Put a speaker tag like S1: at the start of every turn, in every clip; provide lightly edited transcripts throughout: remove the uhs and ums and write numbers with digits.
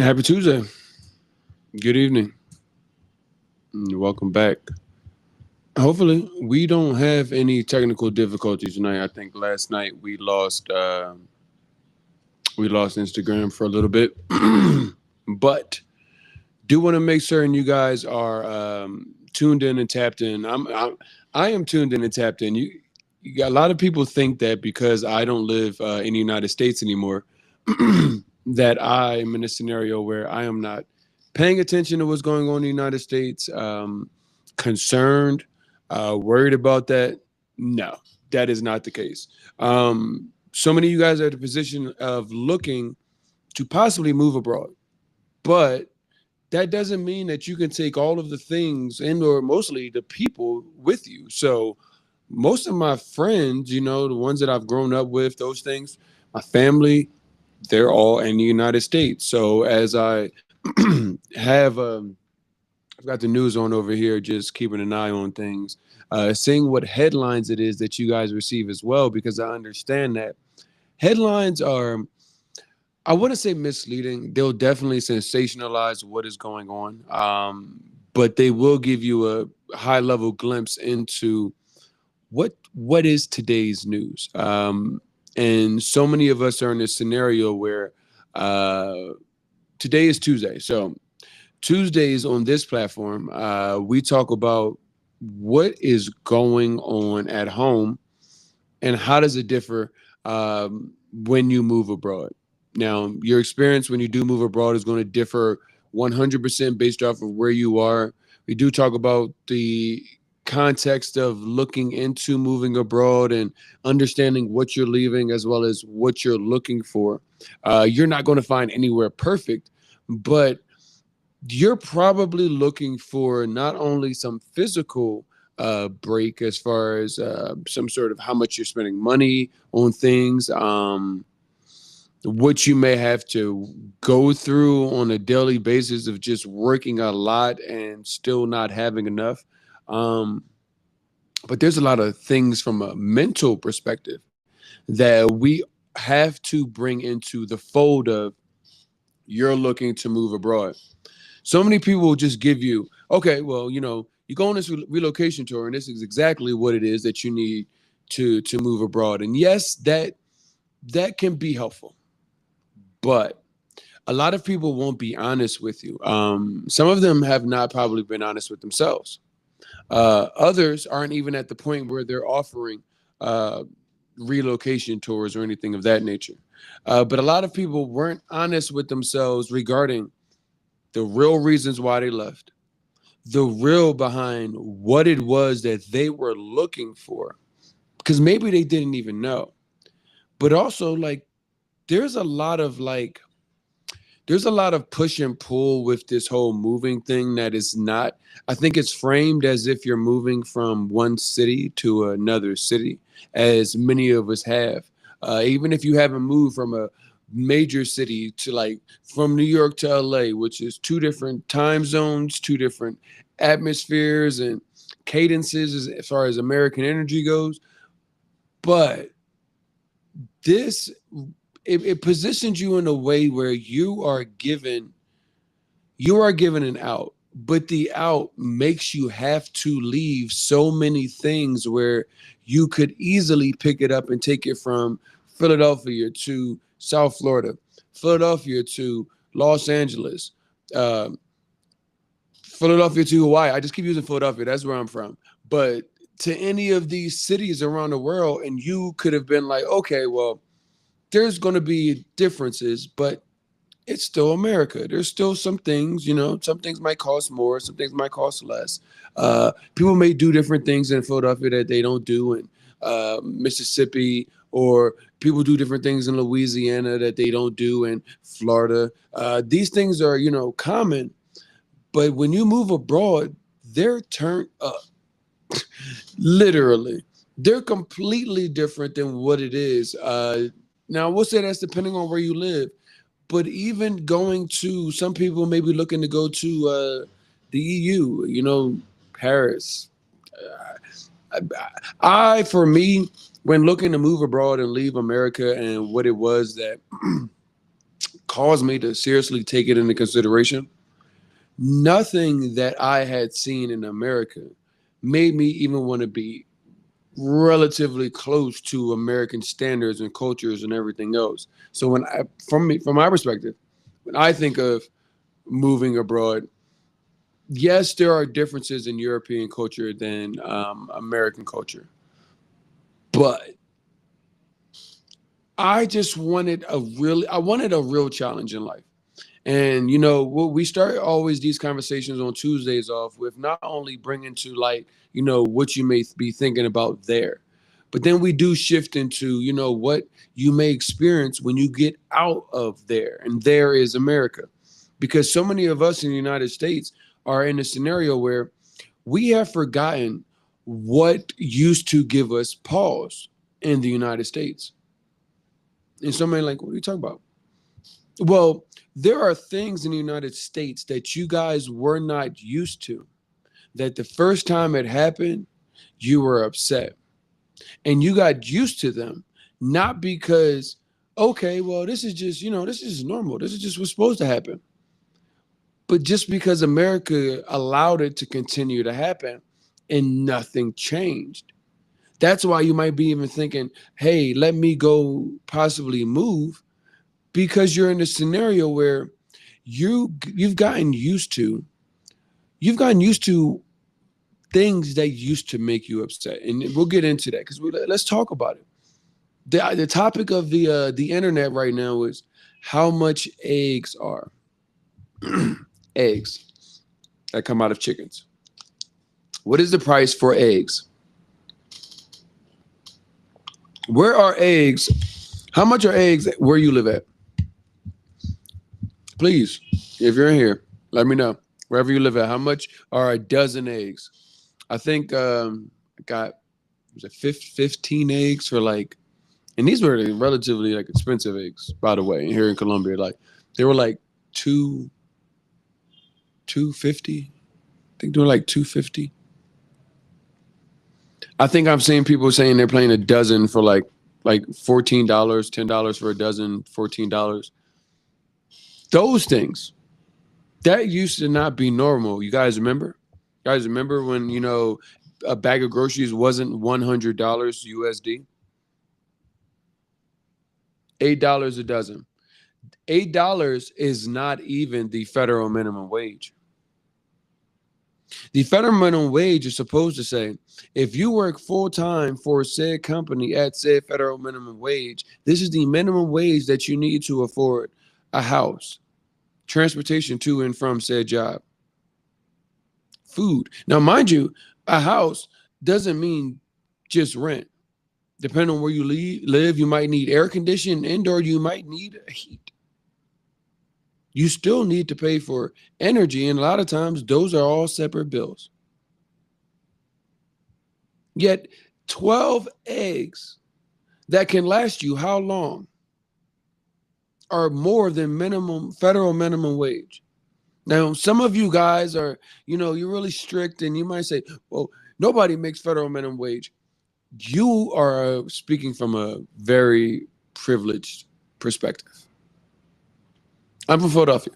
S1: Happy Tuesday. Good evening. Welcome back. Hopefully, we don't have any technical difficulties tonight. I think last night we lost Instagram for a little bit, but do want to make certain you guys are tuned in and tapped in. I am tuned in and tapped in. You got a lot of people think that because I don't live in the United States anymore, that I am in a scenario where I am not paying attention to what's going on in the United States, concerned, worried about that. No, that is not the case. So many of you guys are in a position of looking to possibly move abroad, but that doesn't mean that you can take all of the things and or mostly the people with you. So most of my friends, the ones that I've grown up with, those things, my family, they're all in the United States. So as I have, I've got the news on over here, just keeping an eye on things, seeing what headlines it is that you guys receive as well, because I understand that headlines are, I wouldn't say misleading. They'll definitely sensationalize what is going on, but they will give you a high level glimpse into what is today's news. And so many of us are in this scenario where uh, today is Tuesday. So Tuesdays on this platform, we talk about what is going on at home and how does it differ when you move abroad. Now, your experience when you do move abroad is going to differ 100% based off of where you are. We do talk about the context of looking into moving abroad and understanding what you're leaving as well as what you're looking for. You're not going to find anywhere perfect, but you're probably looking for not only some physical break as far as some sort of how much you're spending money on things, what you may have to go through on a daily basis of just working a lot and still not having enough. Um, but there's a lot of things from a mental perspective that we have to bring into the fold of you're looking to move abroad. So many people will just give you, okay, well, you go on this relocation tour, and this is exactly what it is that you need to move abroad. And yes, that can be helpful, but a lot of people won't be honest with you. Some of them have not probably been honest with themselves. Others aren't even at the point where they're offering uh, relocation tours or anything of that nature. But a lot of people weren't honest with themselves regarding the real reasons why they left, the real behind what it was that they were looking for, because maybe they didn't even know. But also, like, there's a lot of like, there's a lot of push and pull with this whole moving thing that is not, I think it's framed as if you're moving from one city to another city, as many of us have. Even if you haven't moved from a major city to like from New York to LA, which is two different time zones, two different atmospheres and cadences as far as American energy goes. But this, it positions you in a way where you are given an out, but the out makes you have to leave so many things where you could easily pick it up and take it from Philadelphia to South Florida, Philadelphia to Los Angeles, uh, Philadelphia to Hawaii. I just keep using Philadelphia. That's where I'm from. But to any of these cities around the world, and you could have been like, okay, well, there's going to be differences, but it's still America. There's still some things, some things might cost more, some things might cost less. People may do different things in Philadelphia that they don't do in Mississippi, or people do different things in Louisiana that they don't do in Florida. These things are, common, but when you move abroad, they're turned up. Literally. They're completely different than what it is. Now, we'll say that's depending on where you live. But even going to, some people may be looking to go to the EU, Paris. For me, when looking to move abroad and leave America and what it was that caused me to seriously take it into consideration. Nothing that I had seen in America made me even want to be relatively close to American standards and cultures and everything else. So from my perspective, when I think of moving abroad, yes, there are differences in European culture than American culture, but I wanted a real challenge in life. And we start always these conversations on Tuesdays off with not only bringing to light, what you may be thinking about there, but then we do shift into, what you may experience when you get out of there. And there is America. Because so many of us in the United States are in a scenario where we have forgotten what used to give us pause in the United States. And somebody like, what are you talking about? Well, there are things in the United States that you guys were not used to, that the first time it happened, you were upset. And you got used to them, not because, okay, well, this is just, this is normal. This is just what's supposed to happen. But just because America allowed it to continue to happen and nothing changed. That's why you might be even thinking, hey, let me go possibly move, because you're in a scenario where you've gotten used to things that used to make you upset, and we'll get into that because let's talk about it. The topic of the internet right now is how much eggs are eggs that come out of chickens. What is the price for eggs? Where are eggs? How much are eggs where you live at? Please, if you're in here, let me know. Wherever you live at, how much are a dozen eggs? I think I got, was it 15 eggs for like, and these were relatively like expensive eggs, by the way, here in Colombia. Like they were like 250. I think they were like 250. I think I'm seeing people saying they're paying a dozen for like $14, $10 for a dozen, $14. Those things that used to not be normal. You guys remember? You guys remember when a bag of groceries wasn't $100 USD? $8 a dozen. $8 is not even the federal minimum wage. The federal minimum wage is supposed to say, if you work full time for said company at said federal minimum wage, this is the minimum wage that you need to afford a house, transportation to and from said job, food. Now, mind you, a house doesn't mean just rent. Depending on where you live, you might need air conditioning, indoor, you might need heat. You still need to pay for energy, and a lot of times those are all separate bills. Yet 12 eggs that can last you how long are more than federal minimum wage. Now, some of you guys are, you're really strict, and you might say, well, nobody makes federal minimum wage. You are speaking from a very privileged perspective. I'm from Philadelphia.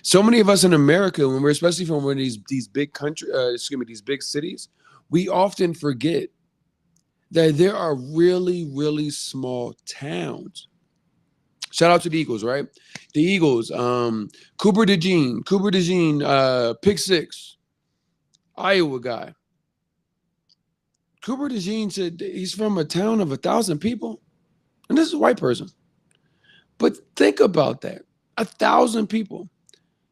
S1: So many of us in America, when we're especially from one of these big these big cities, we often forget that there are really, really small towns. Shout out to the Eagles, right? The Eagles, Cooper DeJean, pick six, Iowa guy. Cooper DeJean said he's from a town of 1,000 people, and this is a white person. But think about that, 1,000 people.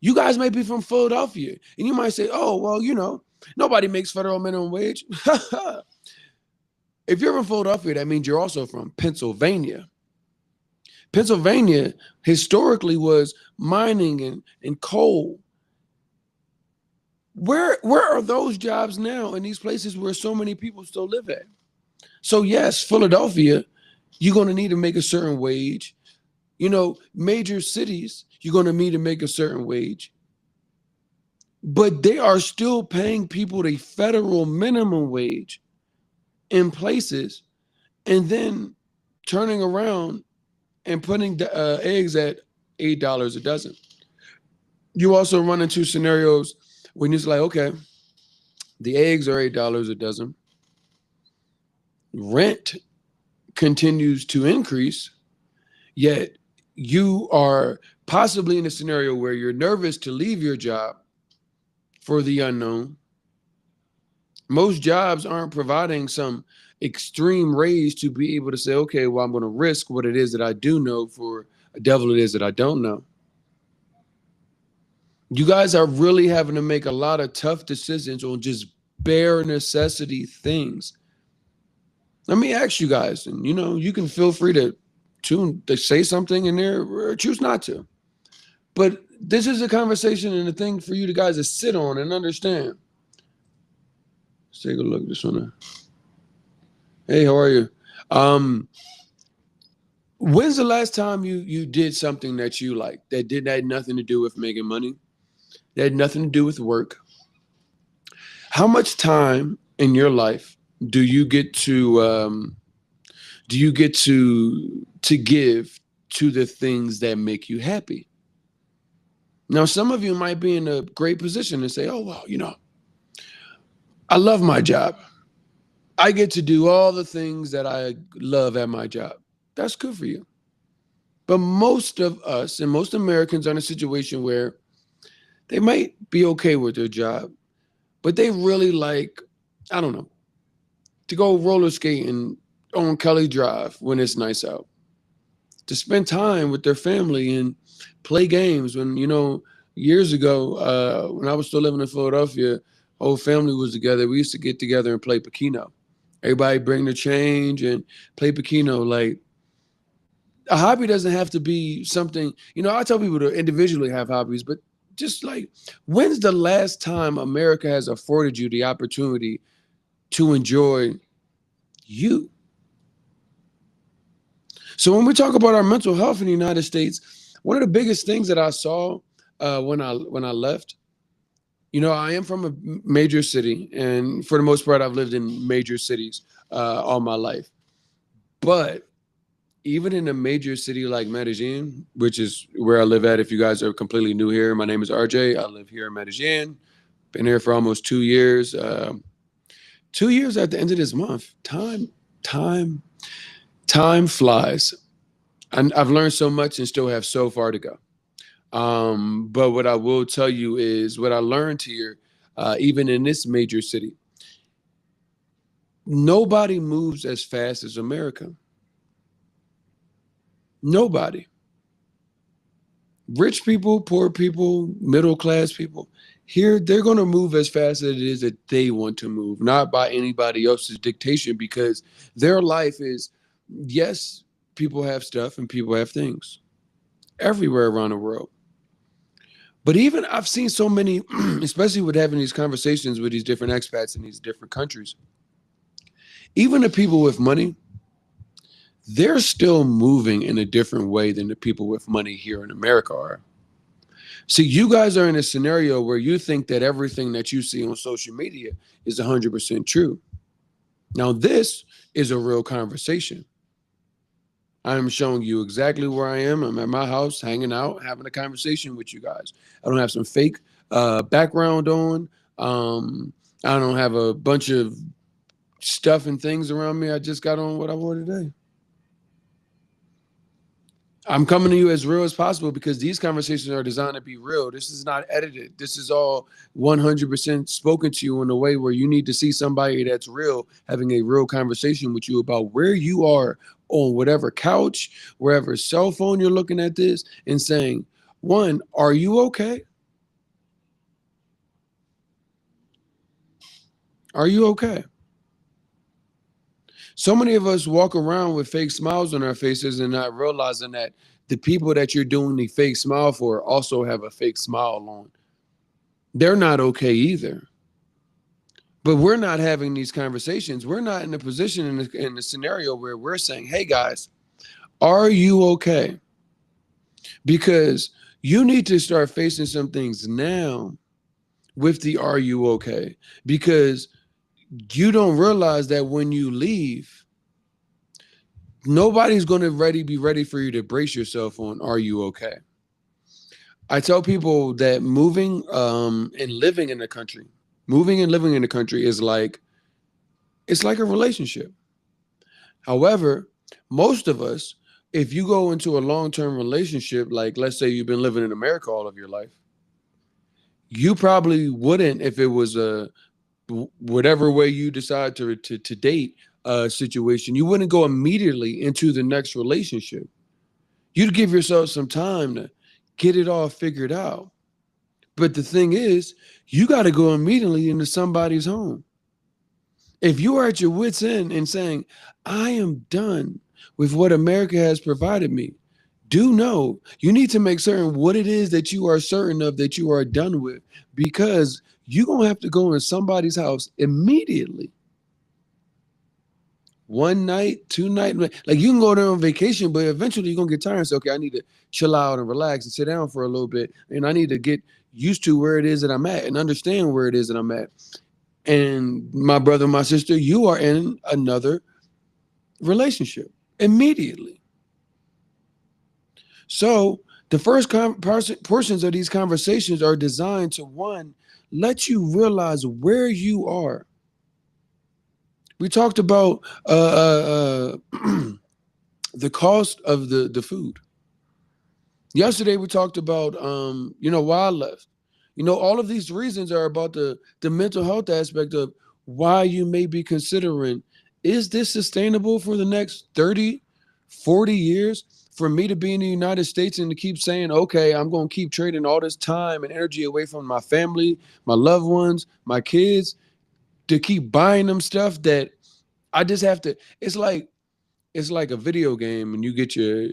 S1: You guys might be from Philadelphia, and you might say, oh, well, nobody makes federal minimum wage. If you're from Philadelphia, that means you're also from Pennsylvania. Pennsylvania historically was mining and coal. Where are those jobs now in these places where so many people still live at? So yes, Philadelphia, you're going to need to make a certain wage. Major cities, you're going to need to make a certain wage. But they are still paying people the federal minimum wage in places, and then turning around and putting the eggs at $8 a dozen. You also run into scenarios when it's like, okay, the eggs are $8 a dozen. Rent continues to increase, yet you are possibly in a scenario where you're nervous to leave your job for the unknown. Most jobs aren't providing some extreme raise to be able to say, okay, well, I'm going to risk what it is that I do know for a devil it is that I don't know. You guys are really having to make a lot of tough decisions on just bare necessity things. Let me ask you guys, and you can feel free to say something in there or choose not to. But this is a conversation and a thing for you guys to sit on and understand. Let's take a look. This one. Hey, how are you? Um, when's the last time you did something that you liked that had nothing to do with making money? That had nothing to do with work? How much time in your life do you get to give to the things that make you happy? Now, some of you might be in a great position and say, "Oh, well, I love my job. I get to do all the things that I love at my job." That's good for you. But most of us and most Americans are in a situation where they might be okay with their job, but they really like, I don't know, to go roller skating on Kelly Drive when it's nice out, to spend time with their family and play games. When, years ago, when I was still living in Philadelphia, whole family was together. We used to get together and play Pacino. Everybody bring their change and play Pacino. Like, a hobby doesn't have to be something, I tell people to individually have hobbies, but just like, when's the last time America has afforded you the opportunity to enjoy you? So when we talk about our mental health in the United States, one of the biggest things that I saw when I left, I am from a major city, and for the most part, I've lived in major cities all my life. But even in a major city like Medellin, which is where I live at, if you guys are completely new here, my name is RJ. I live here in Medellin. Been here for almost 2 years. 2 years at the end of this month. Time flies. And I've learned so much and still have so far to go. But what I will tell you is what I learned here, even in this major city, nobody moves as fast as America. Nobody. Rich people, poor people, middle class people, here they're going to move as fast as it is that they want to move, not by anybody else's dictation, because their life is, yes, people have stuff and people have things everywhere around the world. But even I've seen so many, especially with having these conversations with these different expats in these different countries, even the people with money, they're still moving in a different way than the people with money here in America are. See, you guys are in a scenario where you think that everything that you see on social media is 100% true. Now, this is a real conversation. I'm showing you exactly where I am. I'm at my house, hanging out, having a conversation with you guys. I don't have some fake background on. I don't have a bunch of stuff and things around me. I just got on what I wore today. I'm coming to you as real as possible because these conversations are designed to be real. This is not edited. This is all 100% spoken to you in a way where you need to see somebody that's real, having a real conversation with you about where you are on whatever couch, wherever cell phone you're looking at this, and saying, one, are you okay? Are you okay? So many of us walk around with fake smiles on our faces and not realizing that the people that you're doing the fake smile for also have a fake smile on. They're not okay either. But we're not having these conversations. We're not in a position in the scenario where we're saying, hey guys, are you okay? Because you need to start facing some things now with the are you okay? Because you don't realize that when you leave, nobody's going to be ready for you to brace yourself on, are you okay? I tell people that moving and living in the country is like it's like a relationship. However, most of us, if you go into a long-term relationship, like let's say you've been living in America all of your life, you probably wouldn't if it was a whatever way you decide to date a situation, you wouldn't go immediately into the next relationship. You'd give yourself some time to get it all figured out. But the thing is, you got to go immediately into somebody's home. If you are at your wits' end and saying, I am done with what America has provided me, do know you need to make certain what it is that you are certain of that you are done with, because you're going to have to go in somebody's house immediately. One night, 2 night, like you can go there on vacation, but eventually you're going to get tired and say, okay, I need to chill out and relax and sit down for a little bit. And I need to get used to where it is that I'm at and understand where it is that I'm at. And my brother, my sister, you are in another relationship immediately. So the first portions of these conversations are designed to, one, let you realize where you are. We talked about the cost of the food. Yesterday we talked about why I left. All of these reasons are about the mental health aspect of why you may be considering, is this sustainable for the next 30, 40 years for me to be in the United States and to keep saying, okay, I'm going to keep trading all this time and energy away from my family, my loved ones, my kids, to keep buying them stuff that I just have to. It's like a video game, and you get your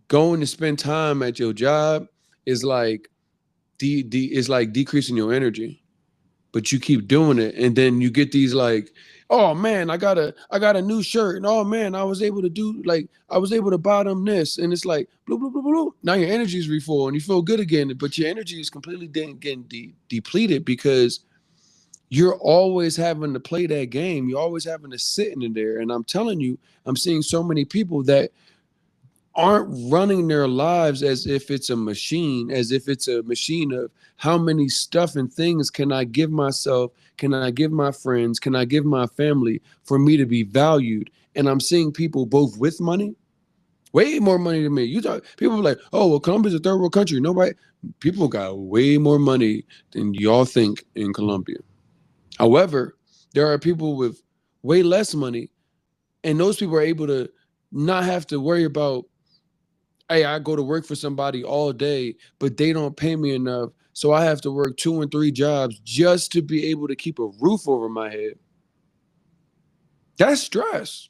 S1: going to spend time at your job is like it's like decreasing your energy, but you keep doing it, and then you get these like, oh man, I got a new shirt, and oh man, I was able to buy them this, and it's like blue blue blue blue. Now your energy is refull, and you feel good again, but your energy is completely getting depleted because you're always having to play that game. You're always having to sit in there. And I'm telling you, I'm seeing so many people that aren't running their lives as if it's a machine, as if it's a machine of how many stuff and things can I give myself, can I give my friends, can I give my family for me to be valued. And I'm seeing people both with money, way more money than me. You talk, people are like, oh, well, Colombia's a third world country. Nobody, people got way more money than y'all think in Colombia. However, there are people with way less money, and those people are able to not have to worry about, hey, I go to work for somebody all day, but they don't pay me enough. So I have to work 2 and 3 jobs just to be able to keep a roof over my head. That's stress.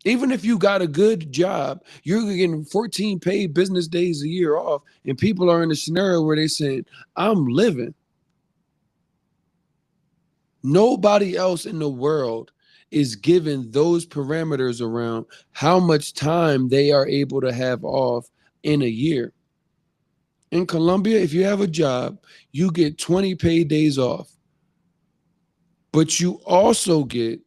S1: Even if you got a good job, you're getting 14 paid business days a year off, and people are in a scenario where they saying, I'm living. Nobody else in the world is given those parameters around how much time they are able to have off in a year. In Colombia, if you have a job, you get 20 paid days off, but you also get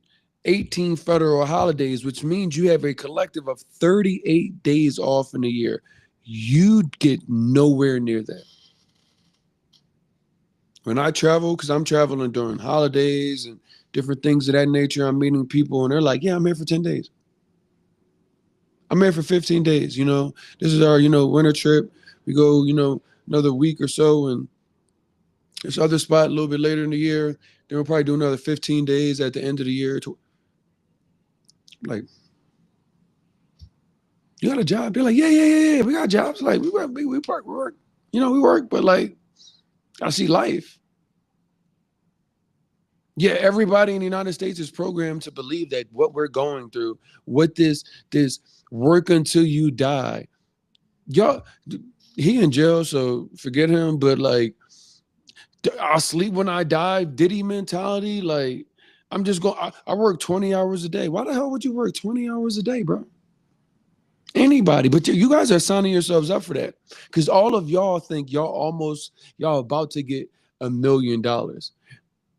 S1: 18 federal holidays, which means you have a collective of 38 days off in a year. You get nowhere near that. When I travel, because I'm traveling during holidays and different things of that nature, I'm meeting people and they're like, yeah, I'm here for 10 days. I'm here for 15 days. This is our, winter trip. We go, another week or so, and this other spot a little bit later in the year. Then we'll probably do another 15 days at the end of the year. Like, you got a job? They're like, yeah. We got jobs. Like, we work, we work, but like, I see life. Yeah, everybody in the United States is programmed to believe that what we're going through, what this work until you die. Y'all, he in jail, so forget him. But like, I'll sleep when I die. Diddy mentality. Like, I'm just going. I work 20 hours a day. Why the hell would you work 20 hours a day, bro? Anybody, but you guys are signing yourselves up for that because all of y'all think y'all about to get $1 million.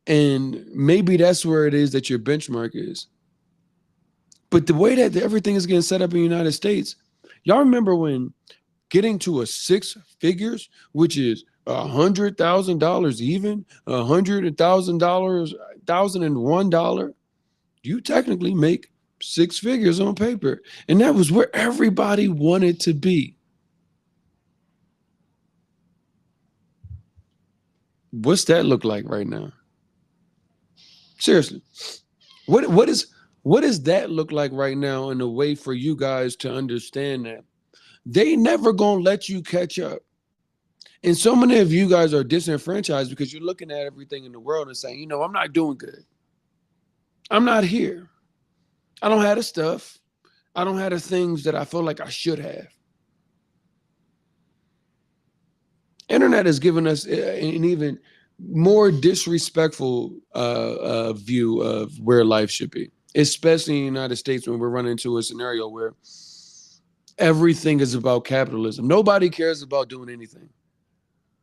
S1: And maybe that's where it is that your benchmark is. But the way that everything is getting set up in the United States, y'all remember when getting to a six figures, which is $100,000, even $100,000, $1,001, you technically make six figures on paper. And that was where everybody wanted to be. What's that look like right now? Seriously. What does that look like right now in a way for you guys to understand that? They never gonna let you catch up. And so many of you guys are disenfranchised because you're looking at everything in the world and saying, I'm not doing good. I'm not here. I don't have the stuff. I don't have the things that I feel like I should have. Internet has given us an even more disrespectful view of where life should be, especially in the United States when we're running into a scenario where everything is about capitalism. Nobody cares about doing anything.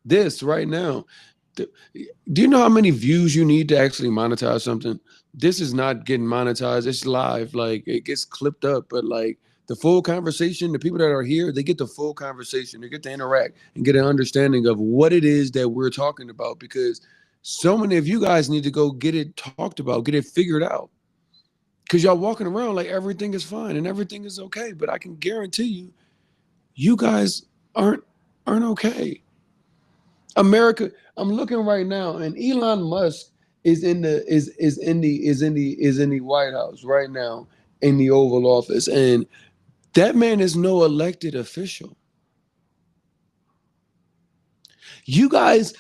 S1: This right now, do you know how many views you need to actually monetize something? This is not getting monetized. It's live. Like, it gets clipped up, but like the full conversation, the people that are here, they get the full conversation. They get to interact and get an understanding of what it is that we're talking about, because so many of you guys need to go get it talked about, get it figured out. Because y'all walking around like everything is fine and everything is okay. But I can guarantee you, you guys aren't okay. America, I'm looking right now, and Elon Musk is in the White House right now, in the Oval Office, and that man is no elected official. You guys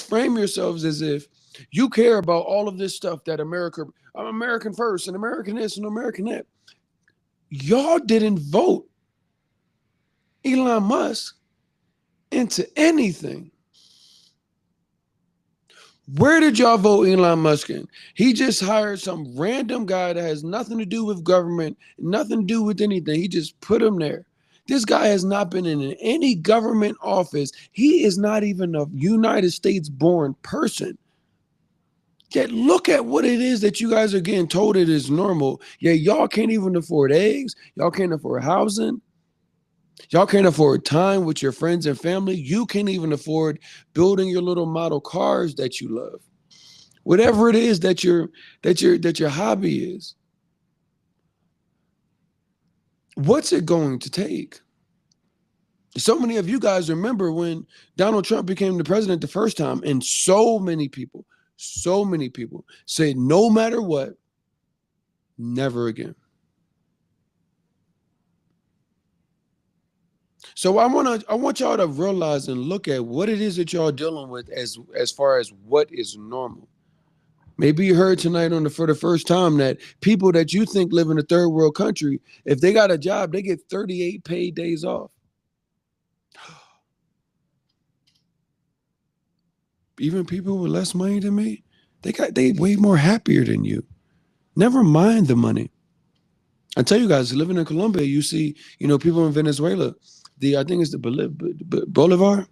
S1: frame yourselves as if you care about all of this stuff that America, I'm American first and American this and American that. Y'all didn't vote Elon Musk into anything. Where did y'all vote Elon Musk in? He just hired some random guy that has nothing to do with government, nothing to do with anything. He just put him there. This guy has not been in any government office. He is not even a United States born person. Yet look at what it is that you guys are getting told it is normal. Yeah, y'all can't even afford eggs. Y'all can't afford housing. Y'all can't afford time with your friends and family. You can't even afford building your little model cars that you love. Whatever it is that your hobby is. What's it going to take? So many of you guys remember when Donald Trump became the president the first time, and so many people said, no matter what, never again. So I want y'all to realize and look at what it is that y'all dealing with as far as what is normal. Maybe you heard tonight for the first time that people that you think live in a third world country, if they got a job, they get 38 paid days off. Even people with less money than me, they way more happier than you. Never mind the money. I tell you guys, living in Colombia, you see, people in Venezuela. I think it's the Bolivar,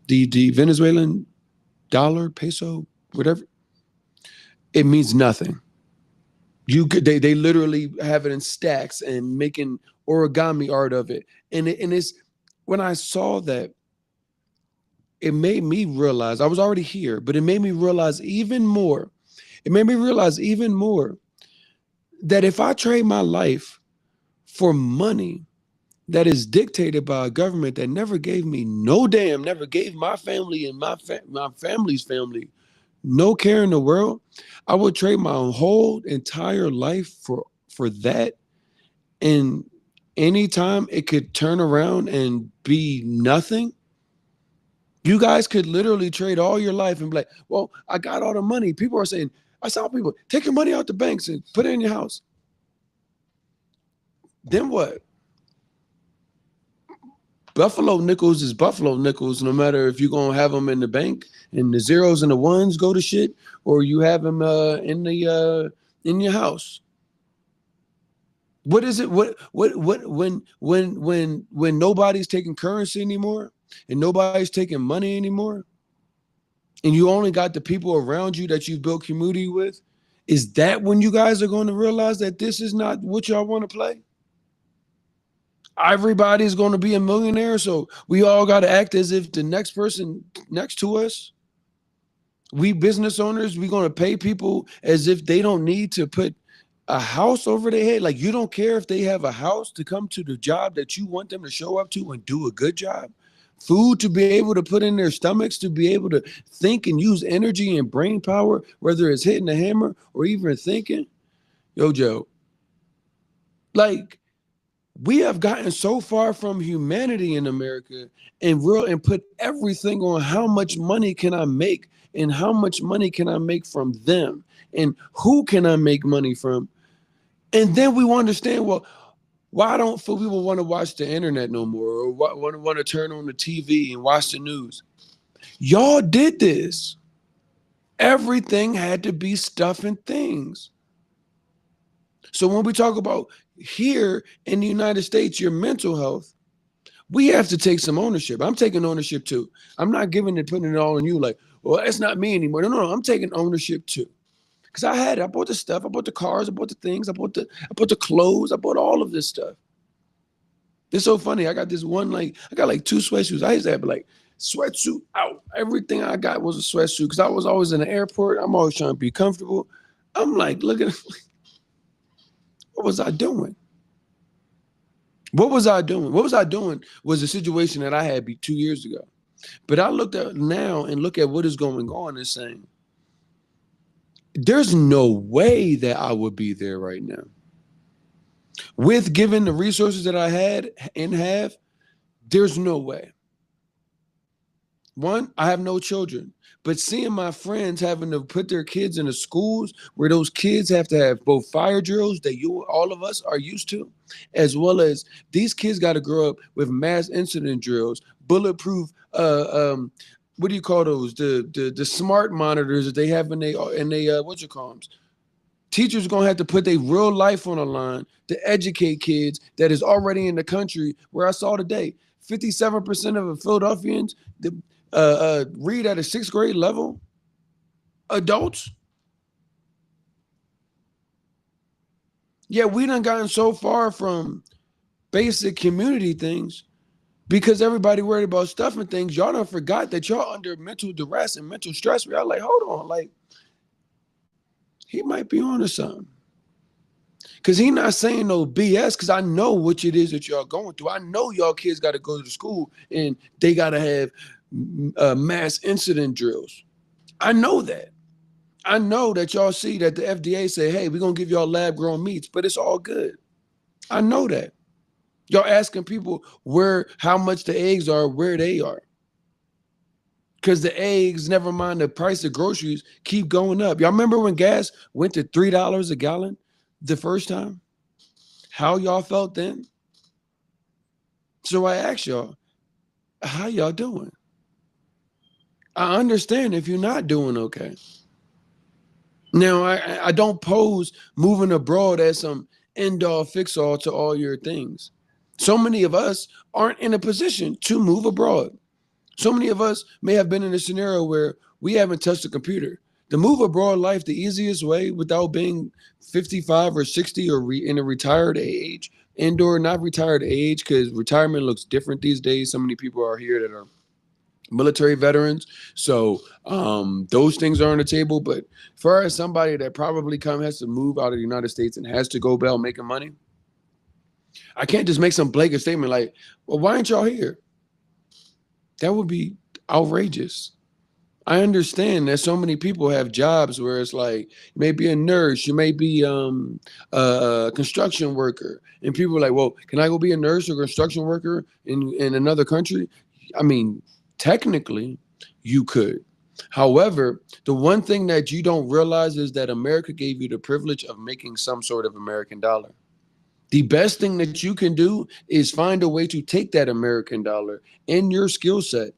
S1: the Venezuelan dollar, peso, whatever. It means nothing. They literally have it in stacks and making origami art of it. And it's when I saw that, it made me realize I was already here, but it made me realize even more. It made me realize even more that if I trade my life for money that is dictated by a government that never gave me no damn, never gave my family and my family's family no care in the world, I would trade my whole entire life for that. And anytime it could turn around and be nothing, you guys could literally trade all your life and be like, well, I got all the money. People are saying, I saw people, take your money out the banks and put it in your house. Then what? Buffalo nickels is Buffalo nickels, no matter if you're going to have them in the bank and the zeros and the ones go to shit, or you have them in your house. What is it? What when nobody's taking currency anymore and nobody's taking money anymore, and you only got the people around you that you built community with, is that when you guys are going to realize that this is not what y'all want to play? Everybody's going to be a millionaire, so we all got to act as if the next person next to us, we business owners, we going to pay people as if they don't need to put a house over their head. Like, you don't care if they have a house to come to the job that you want them to show up to and do a good job, food to be able to put in their stomachs, to be able to think and use energy and brain power, whether it's hitting a hammer or even thinking. Yo, Joe, like, we have gotten so far from humanity in America and put everything on how much money can I make and how much money can I make from them and who can I make money from. And then we understand, well, why don't people want to watch the internet no more, or want to turn on the TV and watch the news? Y'all did this. Everything had to be stuff and things. So when we talk about here in the United States, your mental health, we have to take some ownership. I'm taking ownership too. I'm not putting it all on you like, well, it's not me anymore. No, I'm taking ownership too. Because I had it. I bought the stuff, I bought the cars, I bought the things, I bought the clothes, I bought all of this stuff. It's so funny. I got this one, I got like 2 sweatsuits. I used to have like sweatsuit out. Everything I got was a sweatsuit because I was always in the airport. I'm always trying to be comfortable. I'm like, look at what was I doing? What was I doing? What was I doing was a situation that I had 2 years ago. But I looked at now and look at what is going on and saying, there's no way that I would be there right now. With given the resources that I had and have, there's no way. One, I have no children, but seeing my friends having to put their kids in the schools where those kids have to have both fire drills that all of us are used to, as well as these kids got to grow up with mass incident drills, bulletproof, what do you call those? The smart monitors that they have in they what you call them? Teachers are gonna have to put their real life on the line to educate kids that is already in the country. Where I saw today, 57% of the Philadelphians read at a 6th grade level. Adults. Yeah, we done gotten so far from basic community things because everybody worried about stuff and things. Y'all done forgot that y'all under mental duress and mental stress. Y'all like, hold on, like, he might be on to something. Because he not saying no BS, because I know what it is that y'all going through. I know y'all kids got to go to school and they got to have mass incident drills. I know that. I know that y'all see that the FDA say, hey, we're going to give y'all lab-grown meats, but it's all good. I know that. Y'all asking people how much the eggs are, where they are. Because the eggs, never mind the price of groceries, keep going up. Y'all remember when gas went to $3 a gallon the first time? How y'all felt then? So I ask y'all, how y'all doing? I understand if you're not doing okay. Now, I don't pose moving abroad as some end-all, fix-all to all your things. So many of us aren't in a position to move abroad. So many of us may have been in a scenario where we haven't touched a computer. The move abroad life, the easiest way without being 55 or 60 or in a retired age, and/or not retired age, because retirement looks different these days. So many people are here that are military veterans. So those things are on the table. But for somebody that probably has to move out of the United States and has to go about making money, I can't just make some blanket statement like, well, why aren't y'all here? That would be outrageous. I understand that so many people have jobs where it's like, you may be a nurse, you may be a construction worker. And people are like, well, can I go be a nurse or construction worker in another country? I mean, technically, you could. However, the one thing that you don't realize is that America gave you the privilege of making some sort of American dollar. The best thing that you can do is find a way to take that American dollar and your skill set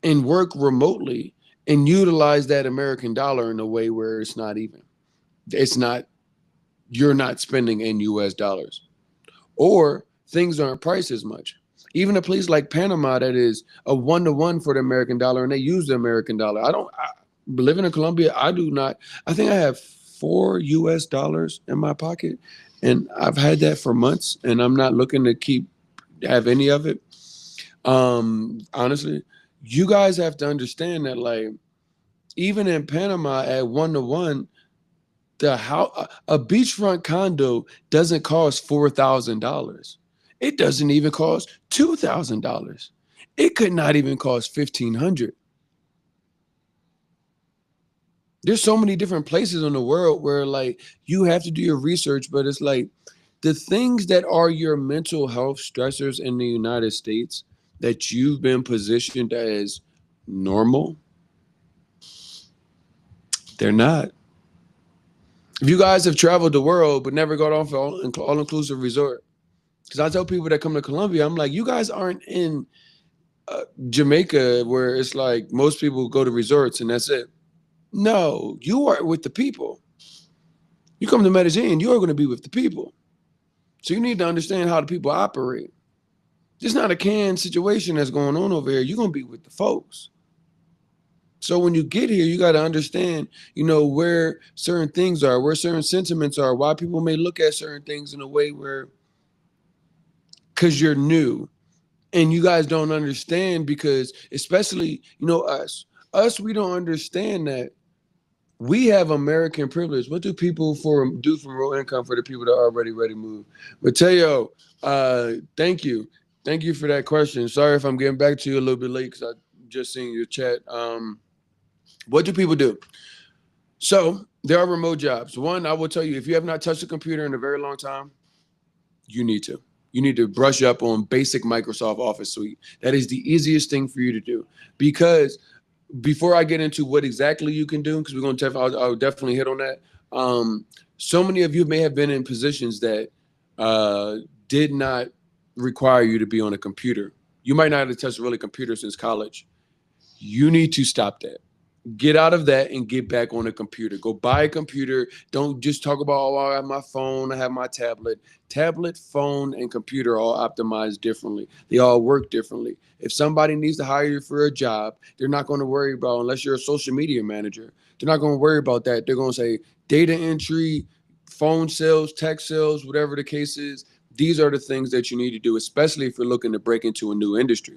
S1: and work remotely and utilize that American dollar in a way where you're not spending in US dollars, or things aren't priced as much. Even a place like Panama that is a 1-to-1 for the American dollar and they use the American dollar. Living in Colombia, I do not. I think I have $4 in my pocket and I've had that for months, and I'm not looking to have any of it. Honestly, you guys have to understand that, like, even in Panama at 1 to 1, the how a beachfront condo doesn't cost $4,000. It doesn't even cost $2,000. It could not even cost 1,500. There's so many different places in the world where, like, you have to do your research, but it's like the things that are your mental health stressors in the United States that you've been positioned as normal, they're not. If you guys have traveled the world but never got off an all-inclusive resort, because I tell people that come to Colombia, I'm like, you guys aren't in Jamaica where it's like most people go to resorts and that's it. No, you are with the people. You come to Medellin, you are going to be with the people. So you need to understand how the people operate. It's not a canned situation that's going on over here. You're going to be with the folks. So when you get here, you got to understand, where certain things are, where certain sentiments are, why people may look at certain things in a way where, because you're new and you guys don't understand, because especially, us, we don't understand that we have American privilege. What do people do for real income for the people that are already ready to move? Mateo, thank you. Thank you for that question. Sorry if I'm getting back to you a little bit late because I just seen your chat. What do people do? So there are remote jobs. One, I will tell you, if you have not touched a computer in a very long time, you need to. You need to brush up on basic Microsoft Office suite. That is the easiest thing for you to do. Because before I get into what exactly you can do, because we're going to, I'll definitely hit on that. So many of you may have been in positions that did not require you to be on a computer. You might not have touched really computer since college. You need to stop that. Get out of that and get back on a computer. Go buy a computer. Don't just talk about, oh, I have my phone, I have my tablet. Tablet, phone, and computer are all optimized differently. They all work differently. If somebody needs to hire you for a job, they're not going to worry about, unless you're a social media manager, they're not going to worry about that. They're going to say data entry, phone sales, tech sales, whatever the case is. These are the things that you need to do, especially if you're looking to break into a new industry.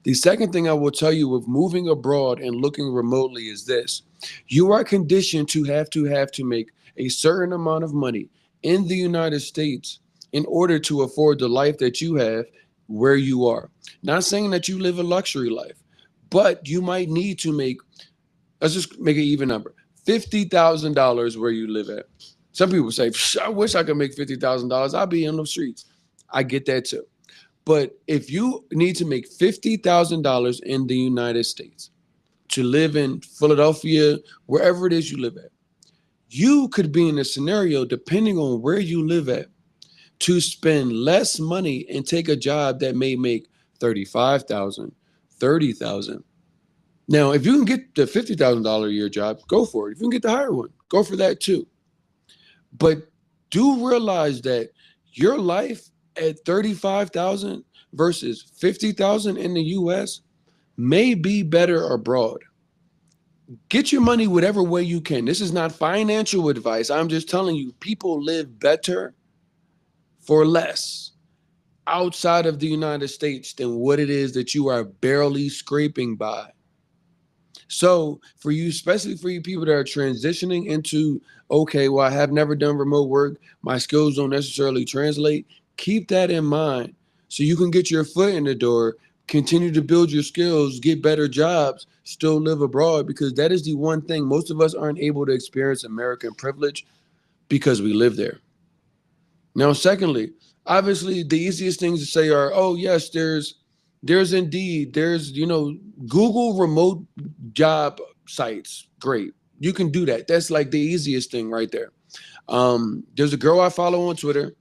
S1: The second thing I will tell you with moving abroad and looking remotely is this. You are conditioned to have to make a certain amount of money in the United States in order to afford the life that you have where you are. Not saying that you live a luxury life, but you might need to make, let's just make an even number, $50,000 where you live at. Some people say, I wish I could make $50,000. I'll be in the streets. I get that too. But if you need to make $50,000 in the United States to live in Philadelphia, wherever it is you live at, you could be in a scenario, depending on where you live at, to spend less money and take a job that may make $35,000, $30,000. Now, if you can get the $50,000 a year job, go for it. If you can get the higher one, go for that too. But do realize that your life at 35,000 versus 50,000 in the US may be better abroad. Get your money whatever way you can. This is not financial advice. I'm just telling you, people live better for less outside of the United States than what it is that you are barely scraping by. So for you, especially for you people that are transitioning into, okay, well, I have never done remote work, my skills don't necessarily translate, keep that in mind so you can get your foot in the door, continue to build your skills, get better jobs, still live abroad, because that is the one thing most of us aren't able to experience American privilege because we live there. Now, secondly, obviously the easiest things to say are, oh yes, there's Indeed, there's, Google remote job sites. Great. You can do that. That's like the easiest thing right there. There's a girl I follow on Twitter.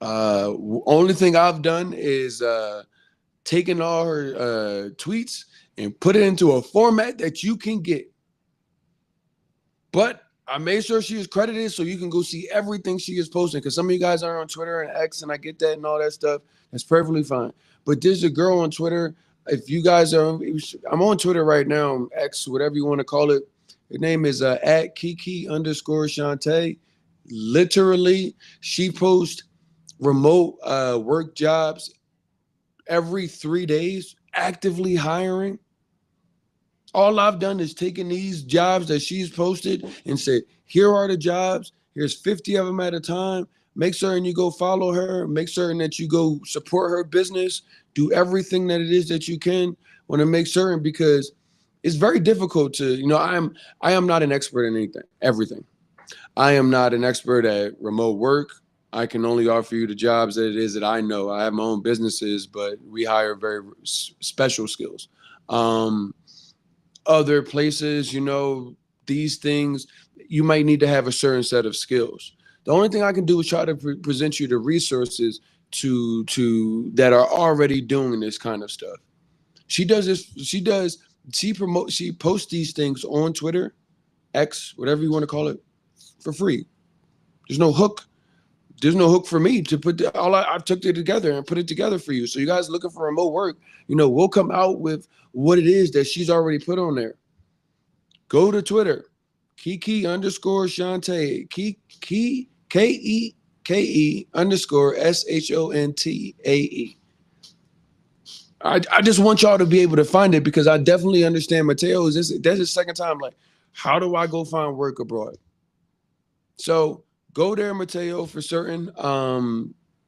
S1: Only thing I've done is taken all her tweets and put it into a format that you can get. But I made sure she is credited so you can go see everything she is posting, because some of you guys are on Twitter and X, and I get that and all that stuff. That's perfectly fine. But there's a girl on Twitter. If you guys are, I'm on Twitter right now, X, whatever you want to call it. Her name is at Kiki _Shantae. Literally, she posts remote work jobs every 3 days, actively hiring. All I've done is taken these jobs that she's posted and said, here are the jobs. Here's 50 of them at a time. Make certain you go follow her. Make certain that you go support her business. Do everything that it is that you can. Want to make certain, because it's very difficult to, I am not an expert in everything. I am not an expert at remote work. I can only offer you the jobs that it is that I know. I have my own businesses, but we hire very special skills. Um, Other places, these things, you might need to have a certain set of skills. The only thing I can do is try to present you the resources to that are already doing this kind of stuff. She does this. She posts these things on Twitter, X, whatever you want to call it, for free. There's no hook. There's no hook for me to put I took it together and put it together for you. So you guys looking for remote work, we'll come out with what it is that she's already put on there. Go to Twitter, Keke underscore Shantae, Keke underscore SHONTAE. I just want y'all to be able to find it, because I definitely understand Mateo. That's his second time. Like, how do I go find work abroad? So go there, Mateo, for certain.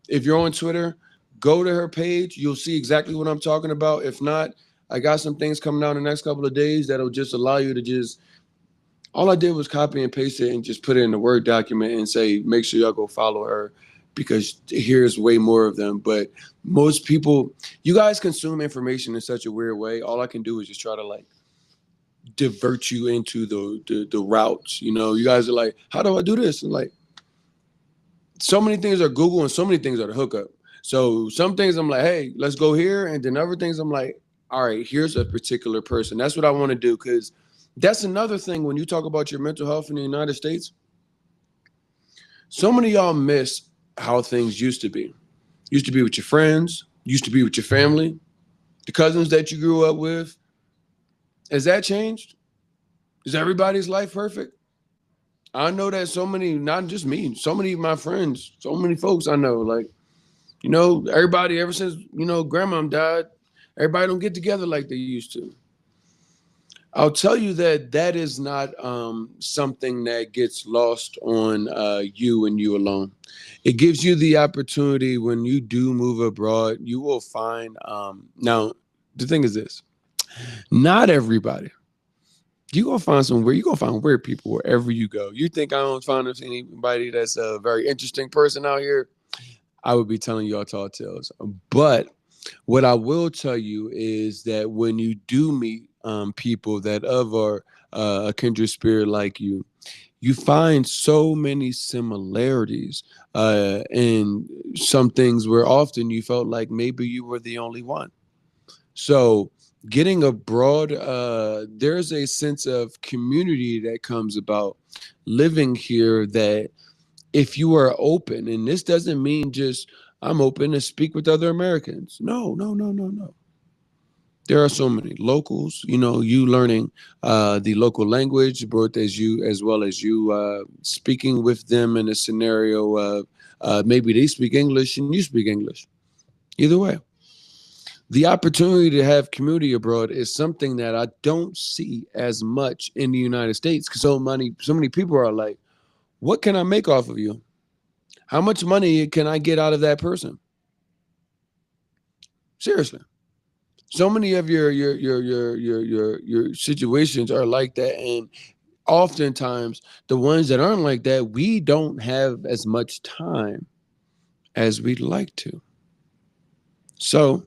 S1: If you're on Twitter, go to her page. You'll see exactly what I'm talking about. If not, I got some things coming out in the next couple of days that'll just allow you to just. All I did was copy and paste it and just put it in the Word document and say, make sure y'all go follow her, because here's way more of them. But most people, you guys consume information in such a weird way. All I can do is just try to divert you into the routes. You guys are like, how do I do this? And so many things are Google and so many things are the hookup. So some things I'm like, hey, let's go here. And then other things I'm like, all right, here's a particular person. That's what I want to do, because that's another thing when you talk about your mental health in the United States. So many of y'all miss how things used to be. Used to be with your friends, used to be with your family, the cousins that you grew up with. Has that changed? Is everybody's life perfect? I know that so many, not just me, so many of my friends, so many folks I know, everybody, ever since, grandma died, everybody don't get together like they used to. I'll tell you that is not something that gets lost on you and you alone. It gives you the opportunity when you do move abroad, you will find, now, the thing is this, not everybody. You're gonna find weird people wherever you go. You think I don't find anybody that's a very interesting person out here? I would be telling you all tall tales. But what I will tell you is that when you do meet people that are a kindred spirit like you find so many similarities in some things where often you felt like maybe you were the only one. So getting abroad, there's a sense of community that comes about living here, that if you are open, and this doesn't mean just I'm open to speak with other Americans. No, no, no, no, no. There are so many locals, you learning the local language, both as well as you speaking with them in a scenario of maybe they speak English and you speak English. Either way, the opportunity to have community abroad is something that I don't see as much in the United States, because so many people are like, what can I make off of you? How much money can I get out of that person? Seriously. So many of your situations are like that, and oftentimes the ones that aren't like that, we don't have as much time as we'd like to. So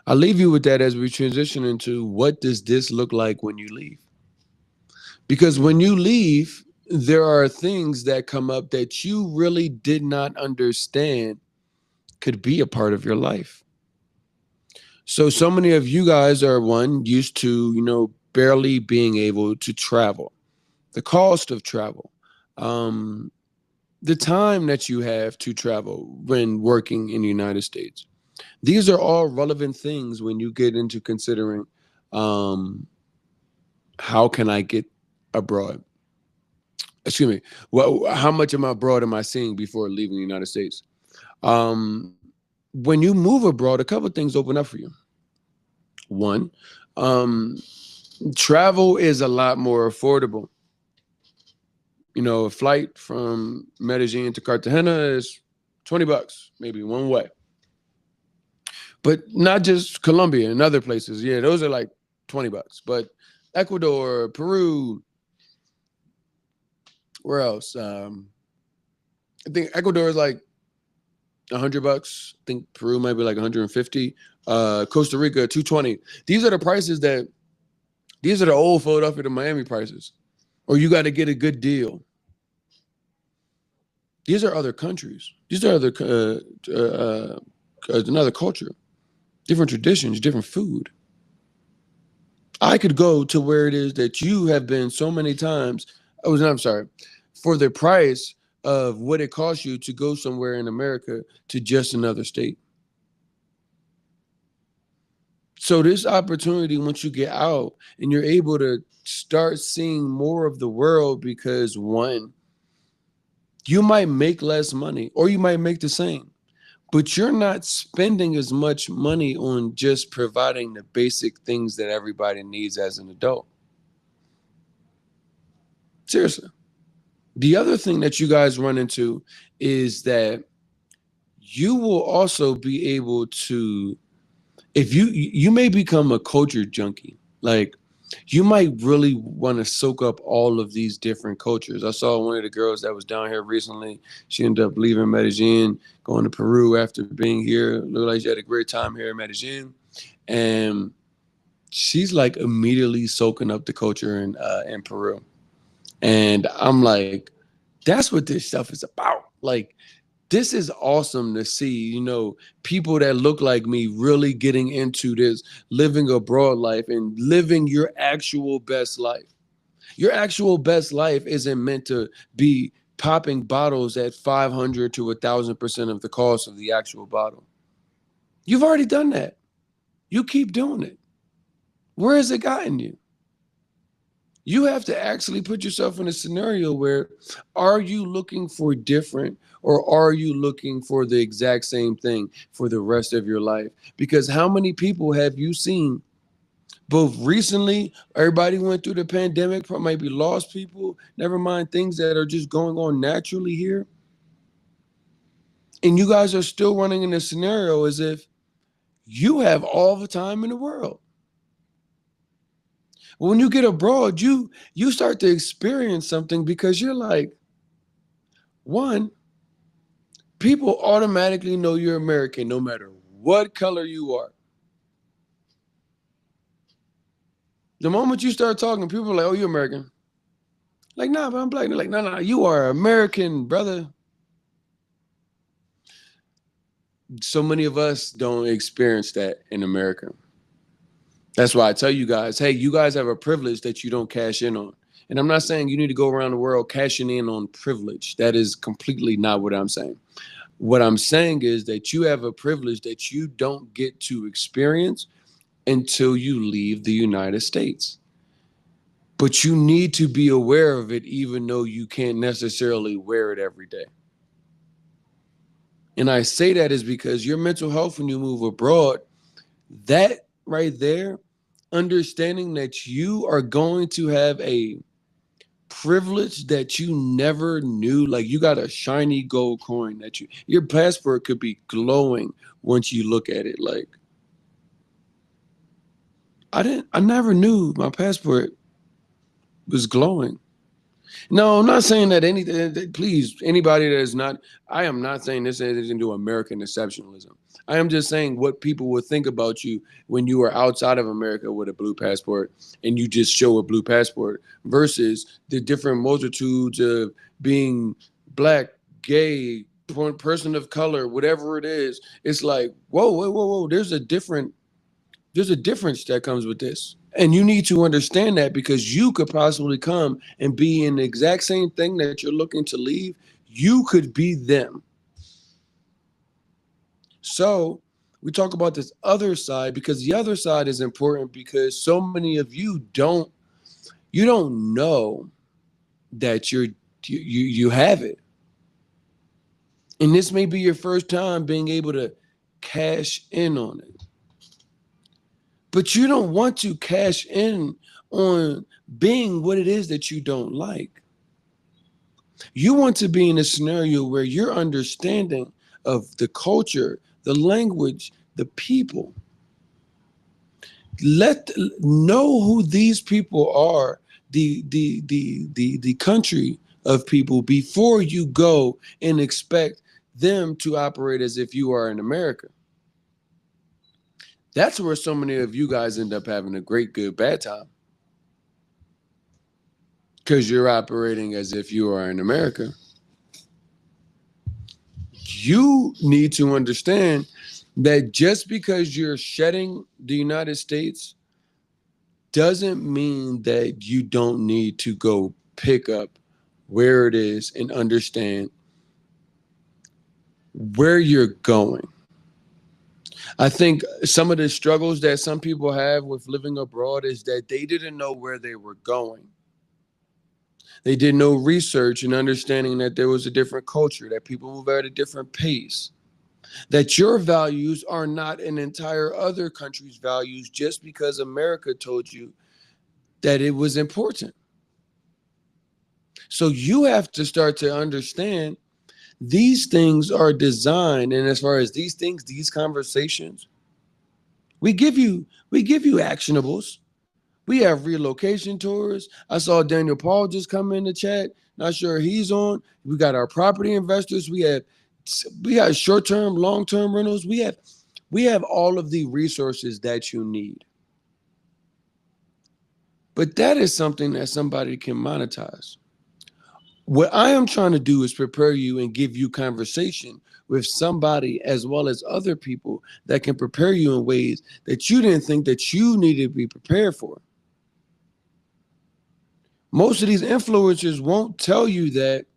S1: I'll leave you with that as we transition into what does this look like when you leave? Because when you leave, there are things that come up that you really did not understand could be a part of your life. So many of you guys are used to, barely being able to travel, the cost of travel, um, the time that you have to travel when working in the United States. These are all relevant things when you get into considering um, how can I get abroad. excuse me, well, how much am I abroad am I seeing before leaving the United States? Um, when you move abroad, a couple of things open up for you. One, um, travel is a lot more affordable. You know, a flight from Medellin to Cartagena is $20, maybe one way. But not just Colombia and other places. Yeah, those are like $20. But Ecuador, Peru, where else? I think Ecuador is like $100. I think Peru might be like 150. Costa Rica 220. These are the prices that these are the old Philadelphia to Miami prices. Or you got to get a good deal. These are other countries. These are other another culture, different traditions, different food. I could go to where it is that you have been so many times. Oh, no, I'm sorry, for the price of what it costs you to go somewhere in America to just another state. So this opportunity, once you get out and you're able to start seeing more of the world, because one, you might make less money or you might make the same, but you're not spending as much money on just providing the basic things that everybody needs as an adult. Seriously. The other thing that you guys run into is that you will also be able to, if you may become a culture junkie. Like, you might really want to soak up all of these different cultures. I saw one of the girls that was down here recently. She ended up leaving Medellin, going to Peru after being here. Looked like she had a great time here in Medellin, and she's like immediately soaking up the culture in Peru. And I'm like, that's what this stuff is about. Like, this is awesome to see, people that look like me really getting into this living abroad life and living your actual best life. Your actual best life isn't meant to be popping bottles at 500 to 1,000% of the cost of the actual bottle. You've already done that. You keep doing it. Where has it gotten you? You have to actually put yourself in a scenario where, are you looking for different, or are you looking for the exact same thing for the rest of your life? Because how many people have you seen both recently? Everybody went through the pandemic, maybe lost people, never mind things that are just going on naturally here. And you guys are still running in a scenario as if you have all the time in the world. When you get abroad, you start to experience something because you're like, one, people automatically know you're American no matter what color you are. The moment you start talking, people are like, oh, you're American. Like, nah, but I'm black. They're like, no, you are American, brother. So many of us don't experience that in America. That's why I tell you guys, hey, you guys have a privilege that you don't cash in on. And I'm not saying you need to go around the world cashing in on privilege. That is completely not what I'm saying. What I'm saying is that you have a privilege that you don't get to experience until you leave the United States. But you need to be aware of it, even though you can't necessarily wear it every day. And I say that is because your mental health when you move abroad, that right there, understanding that you are going to have a privilege that you never knew. Like, you got a shiny gold coin that your passport could be glowing once you look at it. Like, I never knew my passport was glowing. No, I'm not saying that anything. Please, anybody that is not, I am not saying this is into American exceptionalism. I am just saying what people will think about you when you are outside of America with a blue passport and you just show a blue passport versus the different multitudes of being black, gay, person of color, whatever it is. It's like, whoa, whoa, whoa, whoa. There's a difference that comes with this. And you need to understand that because you could possibly come and be in the exact same thing that you're looking to leave. You could be them. So we talk about this other side because the other side is important because so many of you don't know that you're You have it. And this may be your first time being able to cash in on it. But you don't want to cash in on being what it is that you don't like. You want to be in a scenario where you're understanding of the culture, the language, the people. Know who these people are, the country of people, before you go and expect them to operate as if you are in America. That's where so many of you guys end up having a great, good, bad time. Because you're operating as if you are in America. You need to understand that just because you're shedding the United States doesn't mean that you don't need to go pick up where it is and understand where you're going. I think some of the struggles that some people have with living abroad is that they didn't know where they were going. They did no research and understanding that there was a different culture, that people move at a different pace, that your values are not an entire other country's values just because America told you that it was important. So you have to start to understand these things are designed, and as far as these things, these conversations, we give you actionables. We have relocation tours. I saw Daniel Paul just come in the chat. Not sure he's on. We got our property investors. We have short-term, long-term rentals. We have all of the resources that you need. But that is something that somebody can monetize. What I am trying to do is prepare you and give you conversation with somebody as well as other people that can prepare you in ways that you didn't think that you needed to be prepared for. Most of these influencers won't tell you that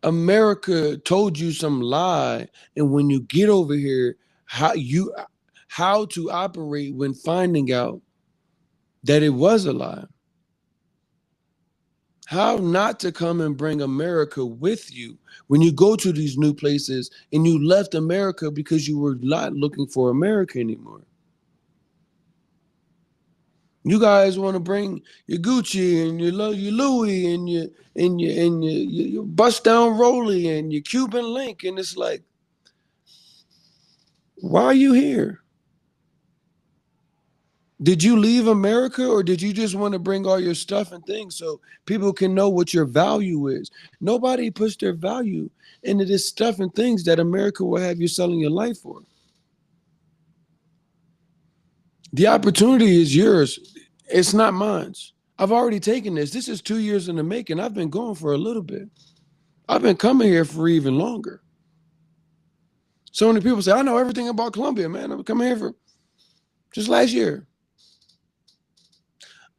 S1: America told you some lie, and when you get over here, how to operate when finding out that it was a lie. How not to come and bring America with you when you go to these new places and you left America because you were not looking for America anymore. You guys want to bring your Gucci and your Louis and your bust down Rolly and your Cuban link, and it's like, why are you here? Did you leave America, or did you just want to bring all your stuff and things so people can know what your value is? Nobody puts their value into this stuff and things that America will have you selling your life for. The opportunity is yours. It's not mine. I've already taken this. This is 2 years in the making. I've been going for a little bit. I've been coming here for even longer. So many people say, I know everything about Colombia, man. I've been coming here for just last year.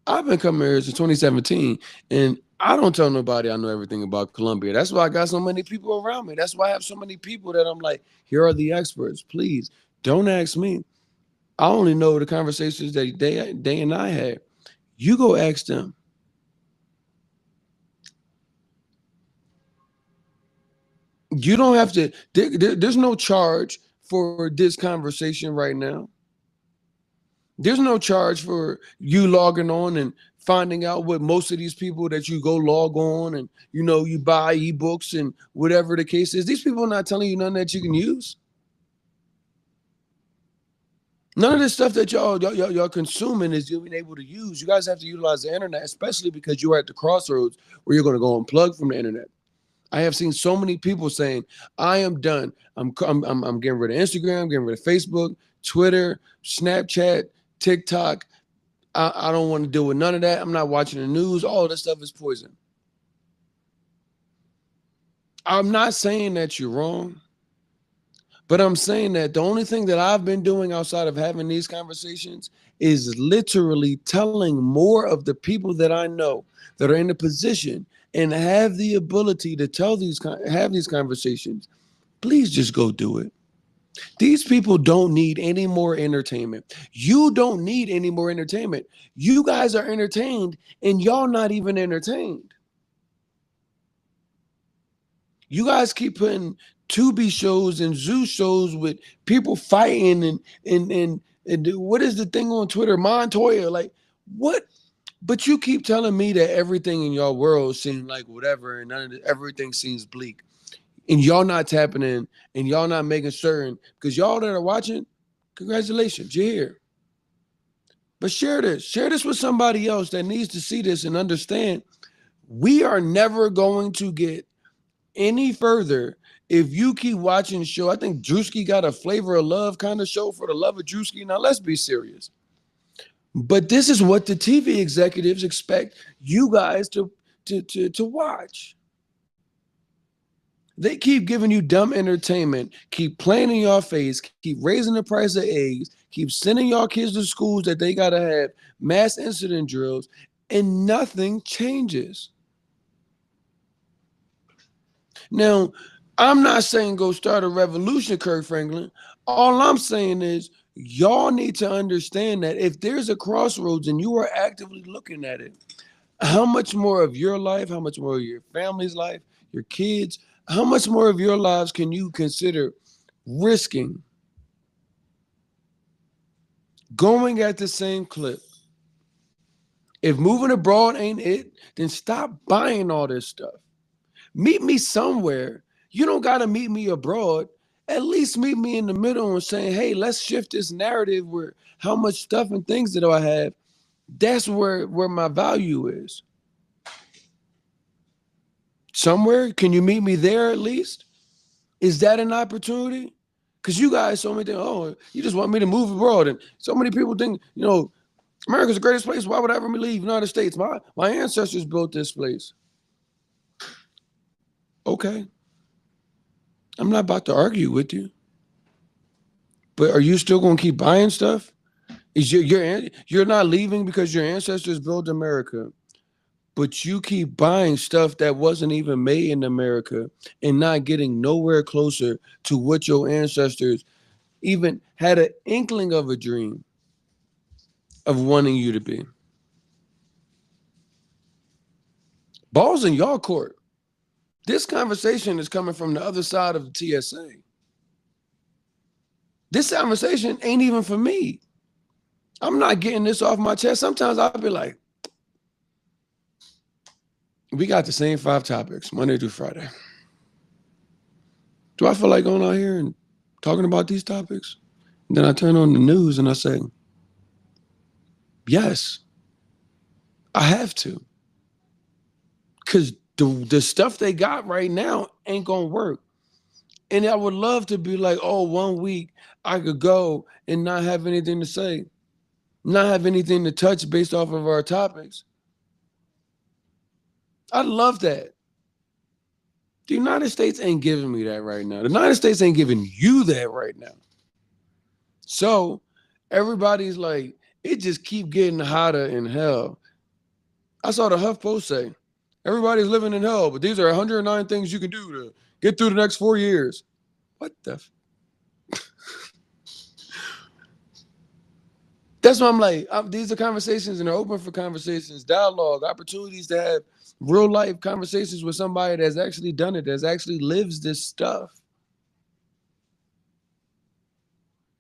S1: I've been coming here since 2017, and I don't tell nobody I know everything about Colombia. That's why I got so many people around me. That's why I have so many people that I'm like, here are the experts. Please don't ask me. I only know the conversations that they and I had. You go ask them. You don't have to. There's no charge for this conversation right now. There's no charge for you logging on and finding out what most of these people that you go log on and you buy ebooks and whatever the case is. These people are not telling you nothing that you can use. None of this stuff that y'all consuming is being able to use. You guys have to utilize the internet, especially because you are at the crossroads where you're going to go unplug from the internet. I have seen so many people saying, I am done. I'm getting rid of Instagram, getting rid of Facebook, Twitter, Snapchat, TikTok. I don't want to deal with none of that. I'm not watching the news. All of this stuff is poison. I'm not saying that you're wrong, but I'm saying that the only thing that I've been doing outside of having these conversations is literally telling more of the people that I know that are in a position and have the ability to have these conversations. Please just go do it. These people don't need any more entertainment. You don't need any more entertainment. You guys are entertained and y'all not even entertained. You guys keep putting Tubi shows and Zoo shows with people fighting and what is the thing on Twitter? Montoya, like what? But you keep telling me that everything in your world seems like whatever, and everything seems bleak, and y'all not tapping in, and y'all not making certain because y'all that are watching, congratulations, you're here. But share this with somebody else that needs to see this and understand. We are never going to get any further if you keep watching the show. I think Drewski got a flavor of love kind of show for the love of Drewski. Now let's be serious. But this is what the TV executives expect you guys to watch. They keep giving you dumb entertainment, keep playing in your face, keep raising the price of eggs, keep sending your kids to schools that they gotta have mass incident drills, and nothing changes. Now, I'm not saying go start a revolution, Kirk Franklin. All I'm saying is y'all need to understand that if there's a crossroads and you are actively looking at it, how much more of your life, how much more of your family's life, your kids, how much more of your lives can you consider risking going at the same clip? If moving abroad ain't it, then stop buying all this stuff. Meet me somewhere. You don't got to meet me abroad. At least meet me in the middle and saying, hey, let's shift this narrative where how much stuff and things that I have, that's where my value is. Somewhere, can you meet me there at least? Is that an opportunity? Because you guys so many think, oh, you just want me to move abroad. And so many people think, America's the greatest place. Why would I ever leave the United States? My ancestors built this place. Okay. I'm not about to argue with you. But are you still going to keep buying stuff? Is you're not leaving because your ancestors built America, but you keep buying stuff that wasn't even made in America and not getting nowhere closer to what your ancestors even had an inkling of a dream of wanting you to be. Ball's in your court. This conversation is coming from the other side of the TSA. This conversation ain't even for me. I'm not getting this off my chest. Sometimes I'll be like, we got the same 5 topics, Monday through Friday. Do I feel like going out here and talking about these topics? And then I turn on the news and I say, yes, I have to. Because the stuff they got right now ain't going to work. And I would love to be like, oh, 1 week I could go and not have anything to say, not have anything to touch based off of our topics. I'd love that. The United States ain't giving me that right now. The United States ain't giving you that right now. So everybody's like, it just keep getting hotter in hell. I saw the HuffPost say, everybody's living in hell, but these are 109 things you can do to get through the next 4 years. What the? That's why I'm like, these are conversations and they're open for conversations, dialogue, opportunities to have real life conversations with somebody that's actually done it, that's actually lives this stuff.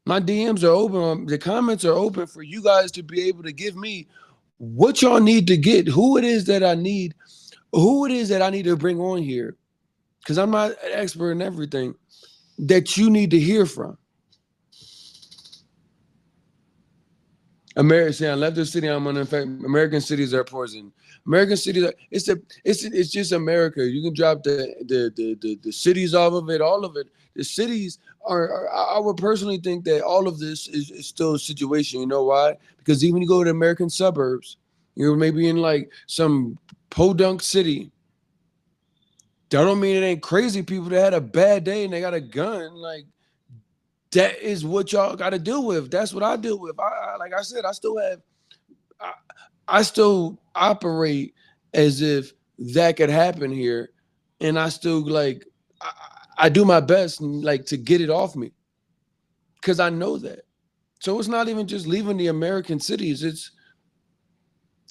S1: My DMs are open. The comments are open for you guys to be able to give me what y'all need to get, who it is that I need to bring on here. Because I'm not an expert in everything that you need to hear from. I left the city. I'm on. In fact, American cities are poison. American cities are. It's just America. You can drop the cities off of it, all of it. The cities are. I would personally think that all of this is still a situation. You know why? Because even you go to American suburbs, you're maybe in like some podunk city. That don't mean it ain't crazy people that had a bad day and they got a gun. Like that is what y'all got to deal with. That's what I deal with. Like I said, I still operate as if that could happen here, and I still I do my best like to get it off me because I know that. So it's not even just leaving the American cities. It's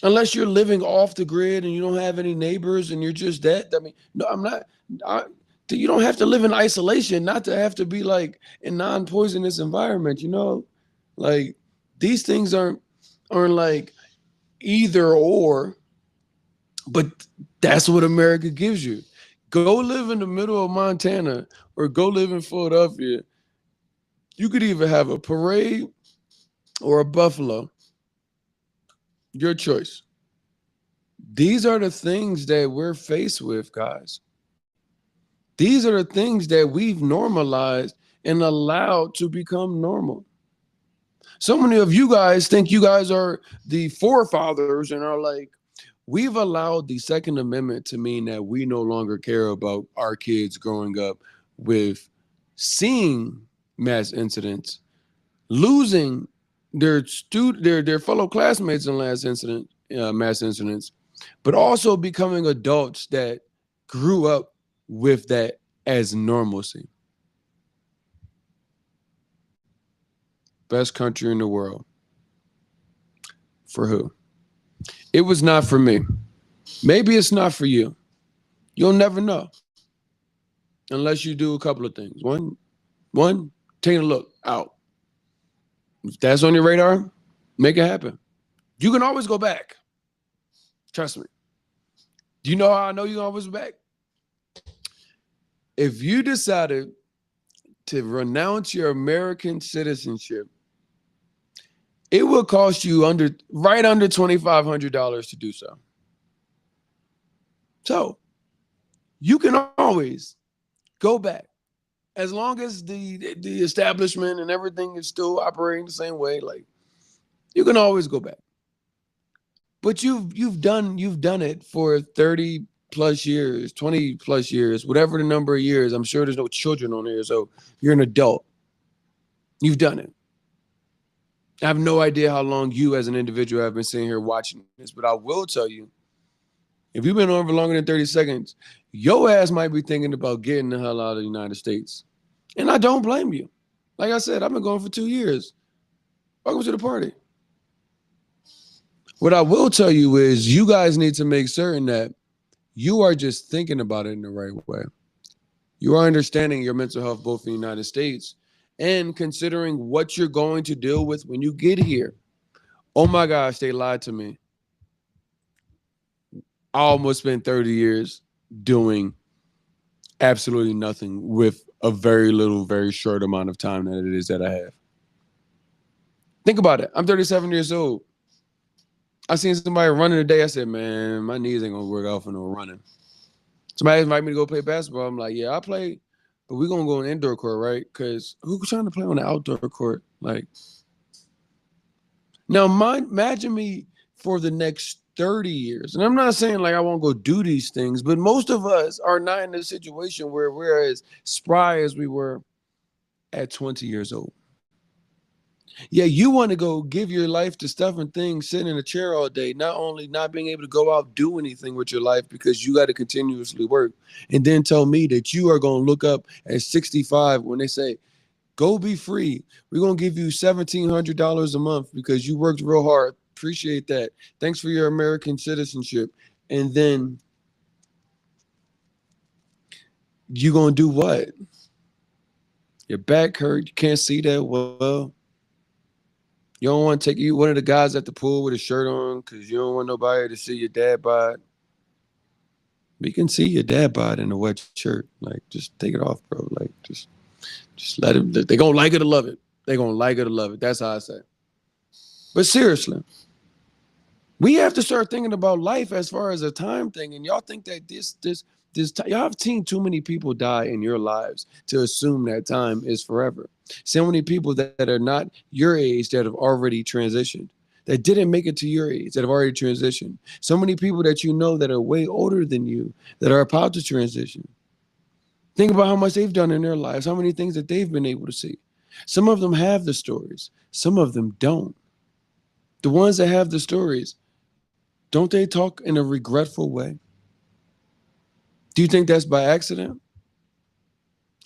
S1: unless you're living off the grid and you don't have any neighbors and you're just that. I mean, no, I'm not. You don't have to live in isolation, not to have to be like in non-poisonous environment, you know? Like these things aren't like either or, but that's what America gives you. Go live in the middle of Montana or go live in Philadelphia. You could either have a parade or a buffalo. Your choice. These are the things that we're faced with, guys. These are the things that we've normalized and allowed to become normal. So many of you guys think you guys are the forefathers and are like, we've allowed the Second Amendment to mean that we no longer care about our kids growing up with seeing mass incidents, losing their fellow classmates in mass incidents, but also becoming adults that grew up with that as normalcy. Best country in the world. For who? It was not for me. Maybe it's not for you. You'll never know unless you do a couple of things. One, take a look out. If that's on your radar, make it happen. You can always go back. Trust me. Do you know how I know you can always go back? If you decided to renounce your American citizenship, it will cost you right under $2,500 to do so. So you can always go back as long as the establishment and everything is still operating the same way. Like you can always go back, but you've done it for 30 plus years, 20 plus years, whatever the number of years. I'm sure there's no children on here, so you're an adult. You've done it. I have no idea how long you as an individual have been sitting here watching this, but I will tell you, if you've been on for longer than 30 seconds, your ass might be thinking about getting the hell out of the United States. And I don't blame you. Like I said, I've been going for 2 years. Welcome to the party. What I will tell you is you guys need to make certain that you are just thinking about it in the right way. You are understanding your mental health both in the United States and considering what you're going to deal with when you get here. Oh my gosh, they lied to me. I almost spent 30 years doing absolutely nothing with a very little, very short amount of time that it is that I have. Think about it. I'm 37 years old. I seen somebody running today. I said, man, my knees ain't gonna work out for no running. Somebody invited me to go play basketball. I'm like, yeah, I play, but we're gonna go on indoor court, right? Because who's trying to play on the outdoor court? Like, now, imagine me for the next 30 years. And I'm not saying like I won't go do these things, but most of us are not in a situation where we're as spry as we were at 20 years old. Yeah, you want to go give your life to stuff and things, sitting in a chair all day, not only not being able to go out, do anything with your life because you got to continuously work. And then tell me that you are going to look up at 65 when they say, go be free. We're going to give you $1,700 a month because you worked real hard. Appreciate that. Thanks for your American citizenship. And then you going to do what? Your back hurt. You can't see that well. You don't want to take you one of the guys at the pool with a shirt on because you don't want nobody to see your dad bod. We can see your dad bod in a wet shirt. Like, just take it off, bro. Like, just let him. They're going to like it or love it. They're going to like it or love it. That's how I say it. But seriously, we have to start thinking about life as far as a time thing. And y'all think that y'all have seen too many people die in your lives to assume that time is forever. So many people that are not your age that have already transitioned, that didn't make it to your age, that have already transitioned. So many people that you know that are way older than you that are about to transition. Think about how much they've done in their lives, how many things that they've been able to see. Some of them have the stories. Some of them don't. The ones that have the stories, don't they talk in a regretful way? Do you think that's by accident?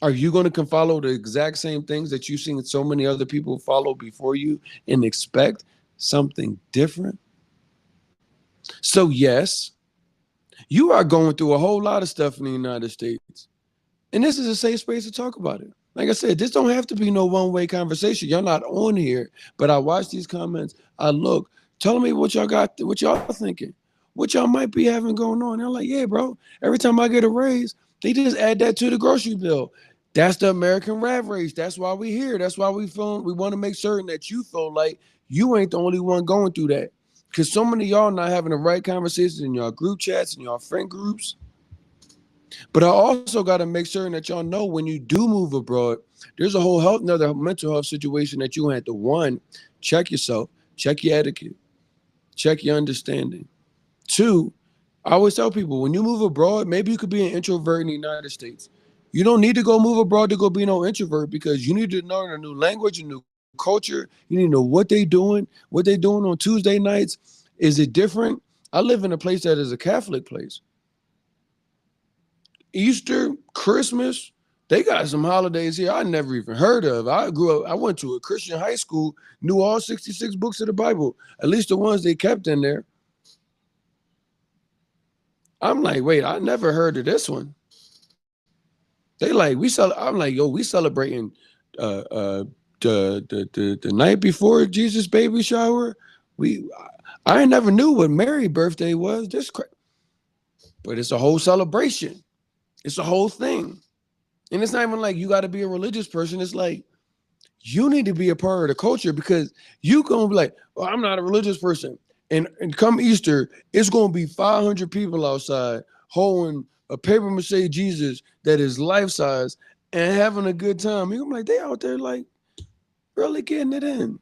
S1: Are you going to follow the exact same things that you've seen so many other people follow before you and expect something different? So yes, you are going through a whole lot of stuff in the United States. And this is a safe space to talk about it. Like I said, this don't have to be no one-way conversation. Y'all not on here, but I watch these comments. I look, tell me what y'all got, what y'all thinking, what y'all might be having going on. They're like, yeah, bro. Every time I get a raise, they just add that to the grocery bill. That's the American rat race. That's why we here. That's why we want to make certain that you feel like you ain't the only one going through that. Because so many of y'all not having the right conversations in y'all group chats and y'all friend groups. But I also got to make certain that y'all know when you do move abroad, there's a whole another mental health situation that you have to, one, check yourself, check your etiquette, check your understanding. Two, I always tell people when you move abroad, maybe you could be an introvert in the United States. You don't need to go move abroad to go be no introvert because you need to learn a new language, a new culture. You need to know what they doing on Tuesday nights. Is it different? I live in a place that is a Catholic place. Easter, Christmas, they got some holidays here I never even heard of. I grew up, I went to a Christian high school, knew all 66 books of the Bible, at least the ones they kept in there. I'm like, wait, I never heard of this one. They like, I'm like, yo, we celebrating uh uh the night before Jesus baby shower. We I never knew what Mary birthday was. But it's a whole celebration. It's a whole thing. And it's not even like you got to be a religious person. It's like you need to be a part of the culture because you gonna be like, well, I'm not a religious person. And come Easter, it's gonna be 500 people outside holding a paper mache Jesus that is life size and having a good time. You're like, they out there like really getting it in.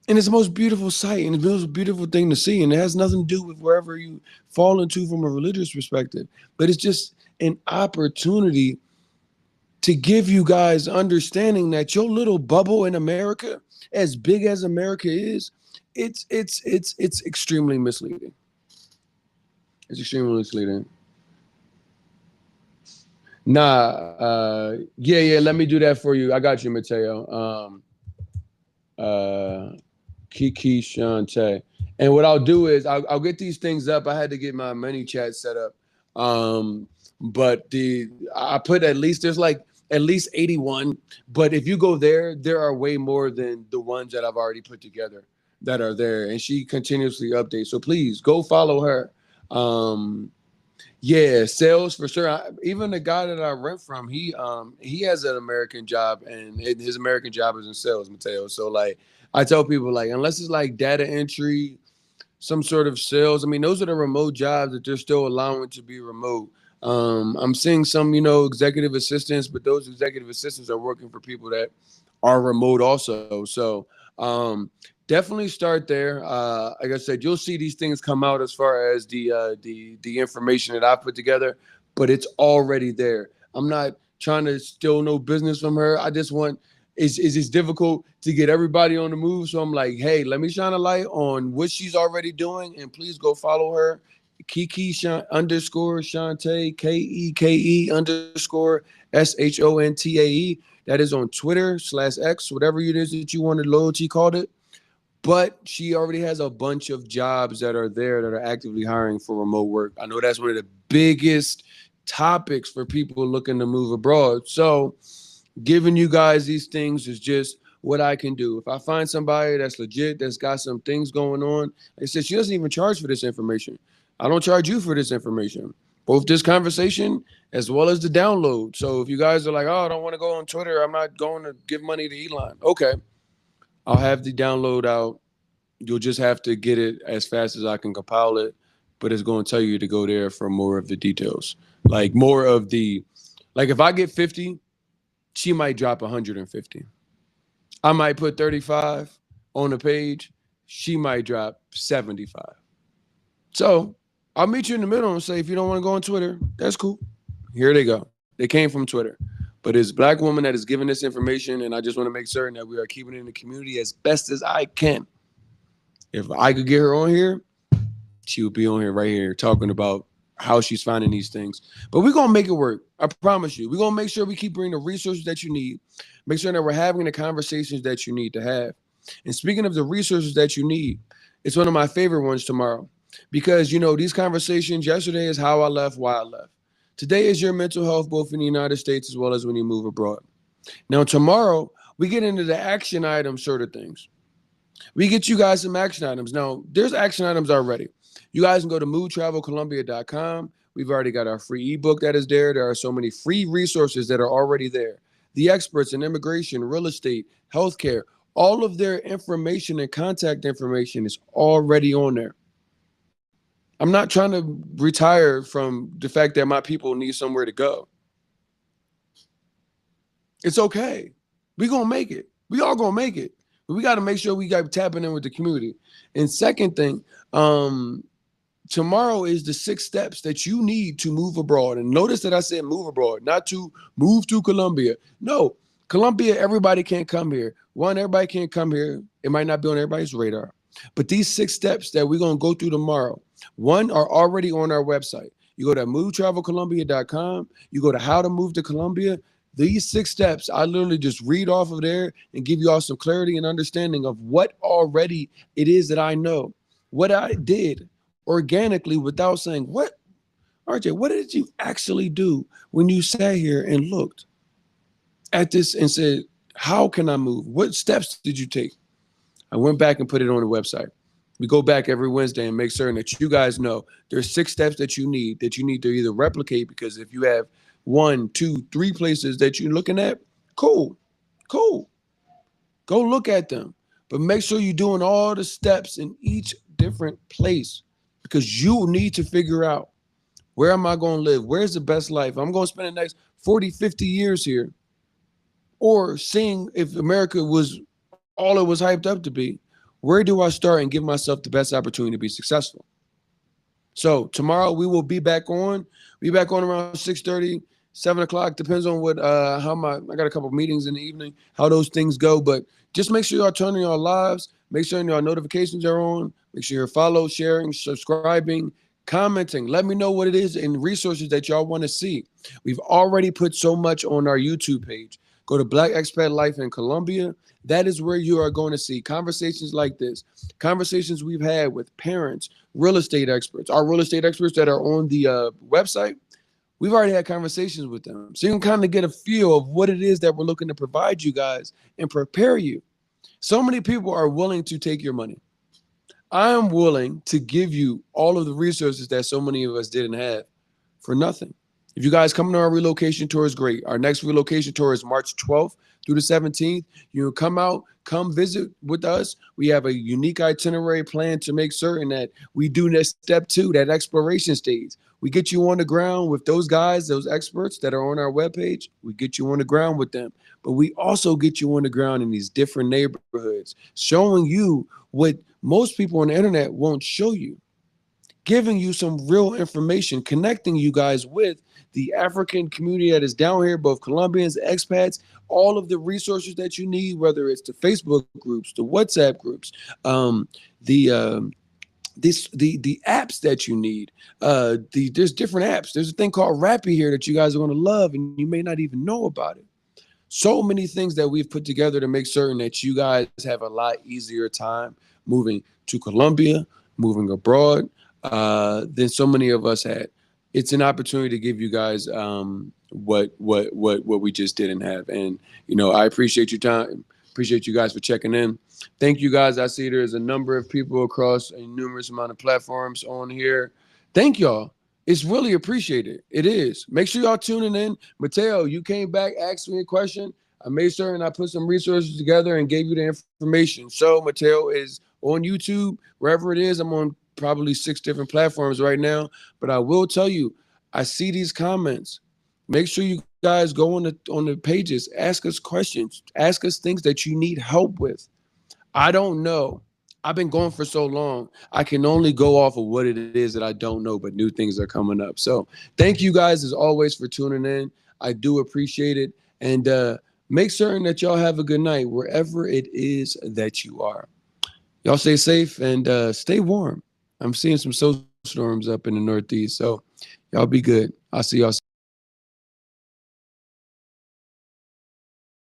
S1: And it's the most beautiful sight and it's the most beautiful thing to see. And it has nothing to do with wherever you fall into from a religious perspective. But it's just an opportunity to give you guys understanding that your little bubble in America, as big as America is, it's extremely misleading. It's extremely misleading. Nah, yeah, let me do that for you. I got you, Mateo. Uh, Kiki Shante. And what I'll do is I'll get these things up. I had to get my mini chat set up. Um, but I put at least there's like at least 81. But if you go there, there are way more than the ones that I've already put together that are there. And she continuously updates. So please go follow her. Um, yeah, sales for sure. Even the guy that I rent from, he has an American job, and his American job is in sales, Mateo. So like, I tell people like, unless it's like data entry, some sort of sales. I mean, those are the remote jobs that they're still allowing to be remote. I'm seeing some, executive assistants, but those executive assistants are working for people that are remote also. So definitely start there. Like I said, you'll see these things come out as far as the information that I put together, but it's already there. I'm not trying to steal no business from her. I just want it's difficult to get everybody on the move. So I'm like, hey, let me shine a light on what she's already doing, and please go follow her. Kiki underscore Shante Keke underscore SHONTAE. That is on Twitter/X, whatever it is that you wanted loyalty called it. But she already has a bunch of jobs that are there that are actively hiring for remote work. I know that's one of the biggest topics for people looking to move abroad. So giving you guys these things is just what I can do. If I find somebody that's legit, that's got some things going on, like I said, she doesn't even charge for this information. I don't charge you for this information. Both this conversation as well as the download. So if you guys are like, oh, I don't want to go on Twitter, I'm not going to give money to Elon. Okay, I'll have the download out. You'll just have to get it as fast as I can compile it, but it's going to tell you to go there for more of the details. Like more of the, like if I get 50, she might drop 150. I might put 35 on the page. She might drop 75. So I'll meet you in the middle and say, if you don't want to go on Twitter, that's cool. Here they go. They came from Twitter. But it's a black woman that is giving this information, and I just want to make certain that we are keeping it in the community as best as I can. If I could get her on here, she would be on here right here talking about how she's finding these things. But we're going to make it work. I promise you. We're going to make sure we keep bringing the resources that you need. Make sure that we're having the conversations that you need to have. And speaking of the resources that you need, it's one of my favorite ones tomorrow. Because, these conversations, yesterday is how I left, why I left. Today is your mental health, both in the United States as well as when you move abroad. Now, tomorrow, we get into the action item sort of things. We get you guys some action items. Now, there's action items already. You guys can go to movetravelcolombia.com. We've already got our free ebook that is there. There are so many free resources that are already there. The experts in immigration, real estate, healthcare, all of their information and contact information is already on there. I'm not trying to retire from the fact that my people need somewhere to go. It's okay. We're going to make it. We all going to make it. But we got to make sure we got tapping in with the community. And second thing, tomorrow is the 6 steps that you need to move abroad. And notice that I said move abroad, not to move to Colombia. No, Colombia, everybody can't come here. One, everybody can't come here. It might not be on everybody's radar. But these 6 steps that we're going to go through tomorrow, one, are already on our website. You go to movetravelcolombia.com. You go to how to move to Colombia. These 6 steps, I literally just read off of there and give you all some clarity and understanding of what already it is that I know, what I did organically without saying, what, RJ, what did you actually do when you sat here and looked at this and said, how can I move? What steps did you take? I went back and put it on the website. We go back every Wednesday and make certain that you guys know there's 6 steps that you need to either replicate, because if you have 1, 2, 3 places that you're looking at, cool. Go look at them. But make sure you're doing all the steps in each different place, because you need to figure out, where am I going to live? Where's the best life? I'm going to spend the next 40, 50 years here. Or seeing if America was all it was hyped up to be, where do I start and give myself the best opportunity to be successful? So tomorrow we will be back on. Be back on around 6:30, 7 o'clock. Depends on what I got a couple of meetings in the evening, how those things go. But just make sure y'all turn on your lives. Make sure your notifications are on. Make sure you're following, sharing, subscribing, commenting. Let me know what it is and resources that y'all want to see. We've already put so much on our YouTube page. Go to Black Expat Life in Colombia. That is where you are going to see conversations like this, conversations we've had with parents, real estate experts, our real estate experts that are on the website. We've already had conversations with them. So you can kind of get a feel of what it is that we're looking to provide you guys and prepare you. So many people are willing to take your money. I am willing to give you all of the resources that so many of us didn't have for nothing. If you guys come to our relocation tour, is great. Our next relocation tour is March 12th through the 17th. You can come out, come visit with us. We have a unique itinerary plan to make certain that we do that step 2, that exploration stage. We get you on the ground with those guys, those experts that are on our webpage. We get you on the ground with them. But we also get you on the ground in these different neighborhoods, showing you what most people on the internet won't show you, giving you some real information, connecting you guys with the African community that is down here, both Colombians, expats, all of the resources that you need, whether it's the Facebook groups, the WhatsApp groups, the apps that you need. There's different apps. There's a thing called Rappy here that you guys are going to love, and you may not even know about it. So many things that we've put together to make certain that you guys have a lot easier time moving to Colombia, moving abroad, than so many of us had. It's an opportunity to give you guys what we just didn't have. And, I appreciate your time. Appreciate you guys for checking in. Thank you guys. I see there's a number of people across a numerous amount of platforms on here. Thank y'all. It's really appreciated. It is. Make sure y'all tuning in. Mateo, you came back, asked me a question. I made sure and I put some resources together and gave you the information. So Mateo is on YouTube, wherever it is. I'm on probably 6 different platforms right now. But I will tell you, I see these comments. Make sure you guys go on the pages, ask us questions, ask us things that you need help with. I don't know. I've been going for so long. I can only go off of what it is that I don't know, but new things are coming up. So thank you guys as always for tuning in. I do appreciate it. And make certain that y'all have a good night wherever it is that you are. Y'all stay safe and stay warm. I'm seeing some storms up in the Northeast. So y'all be good. I'll see y'all soon.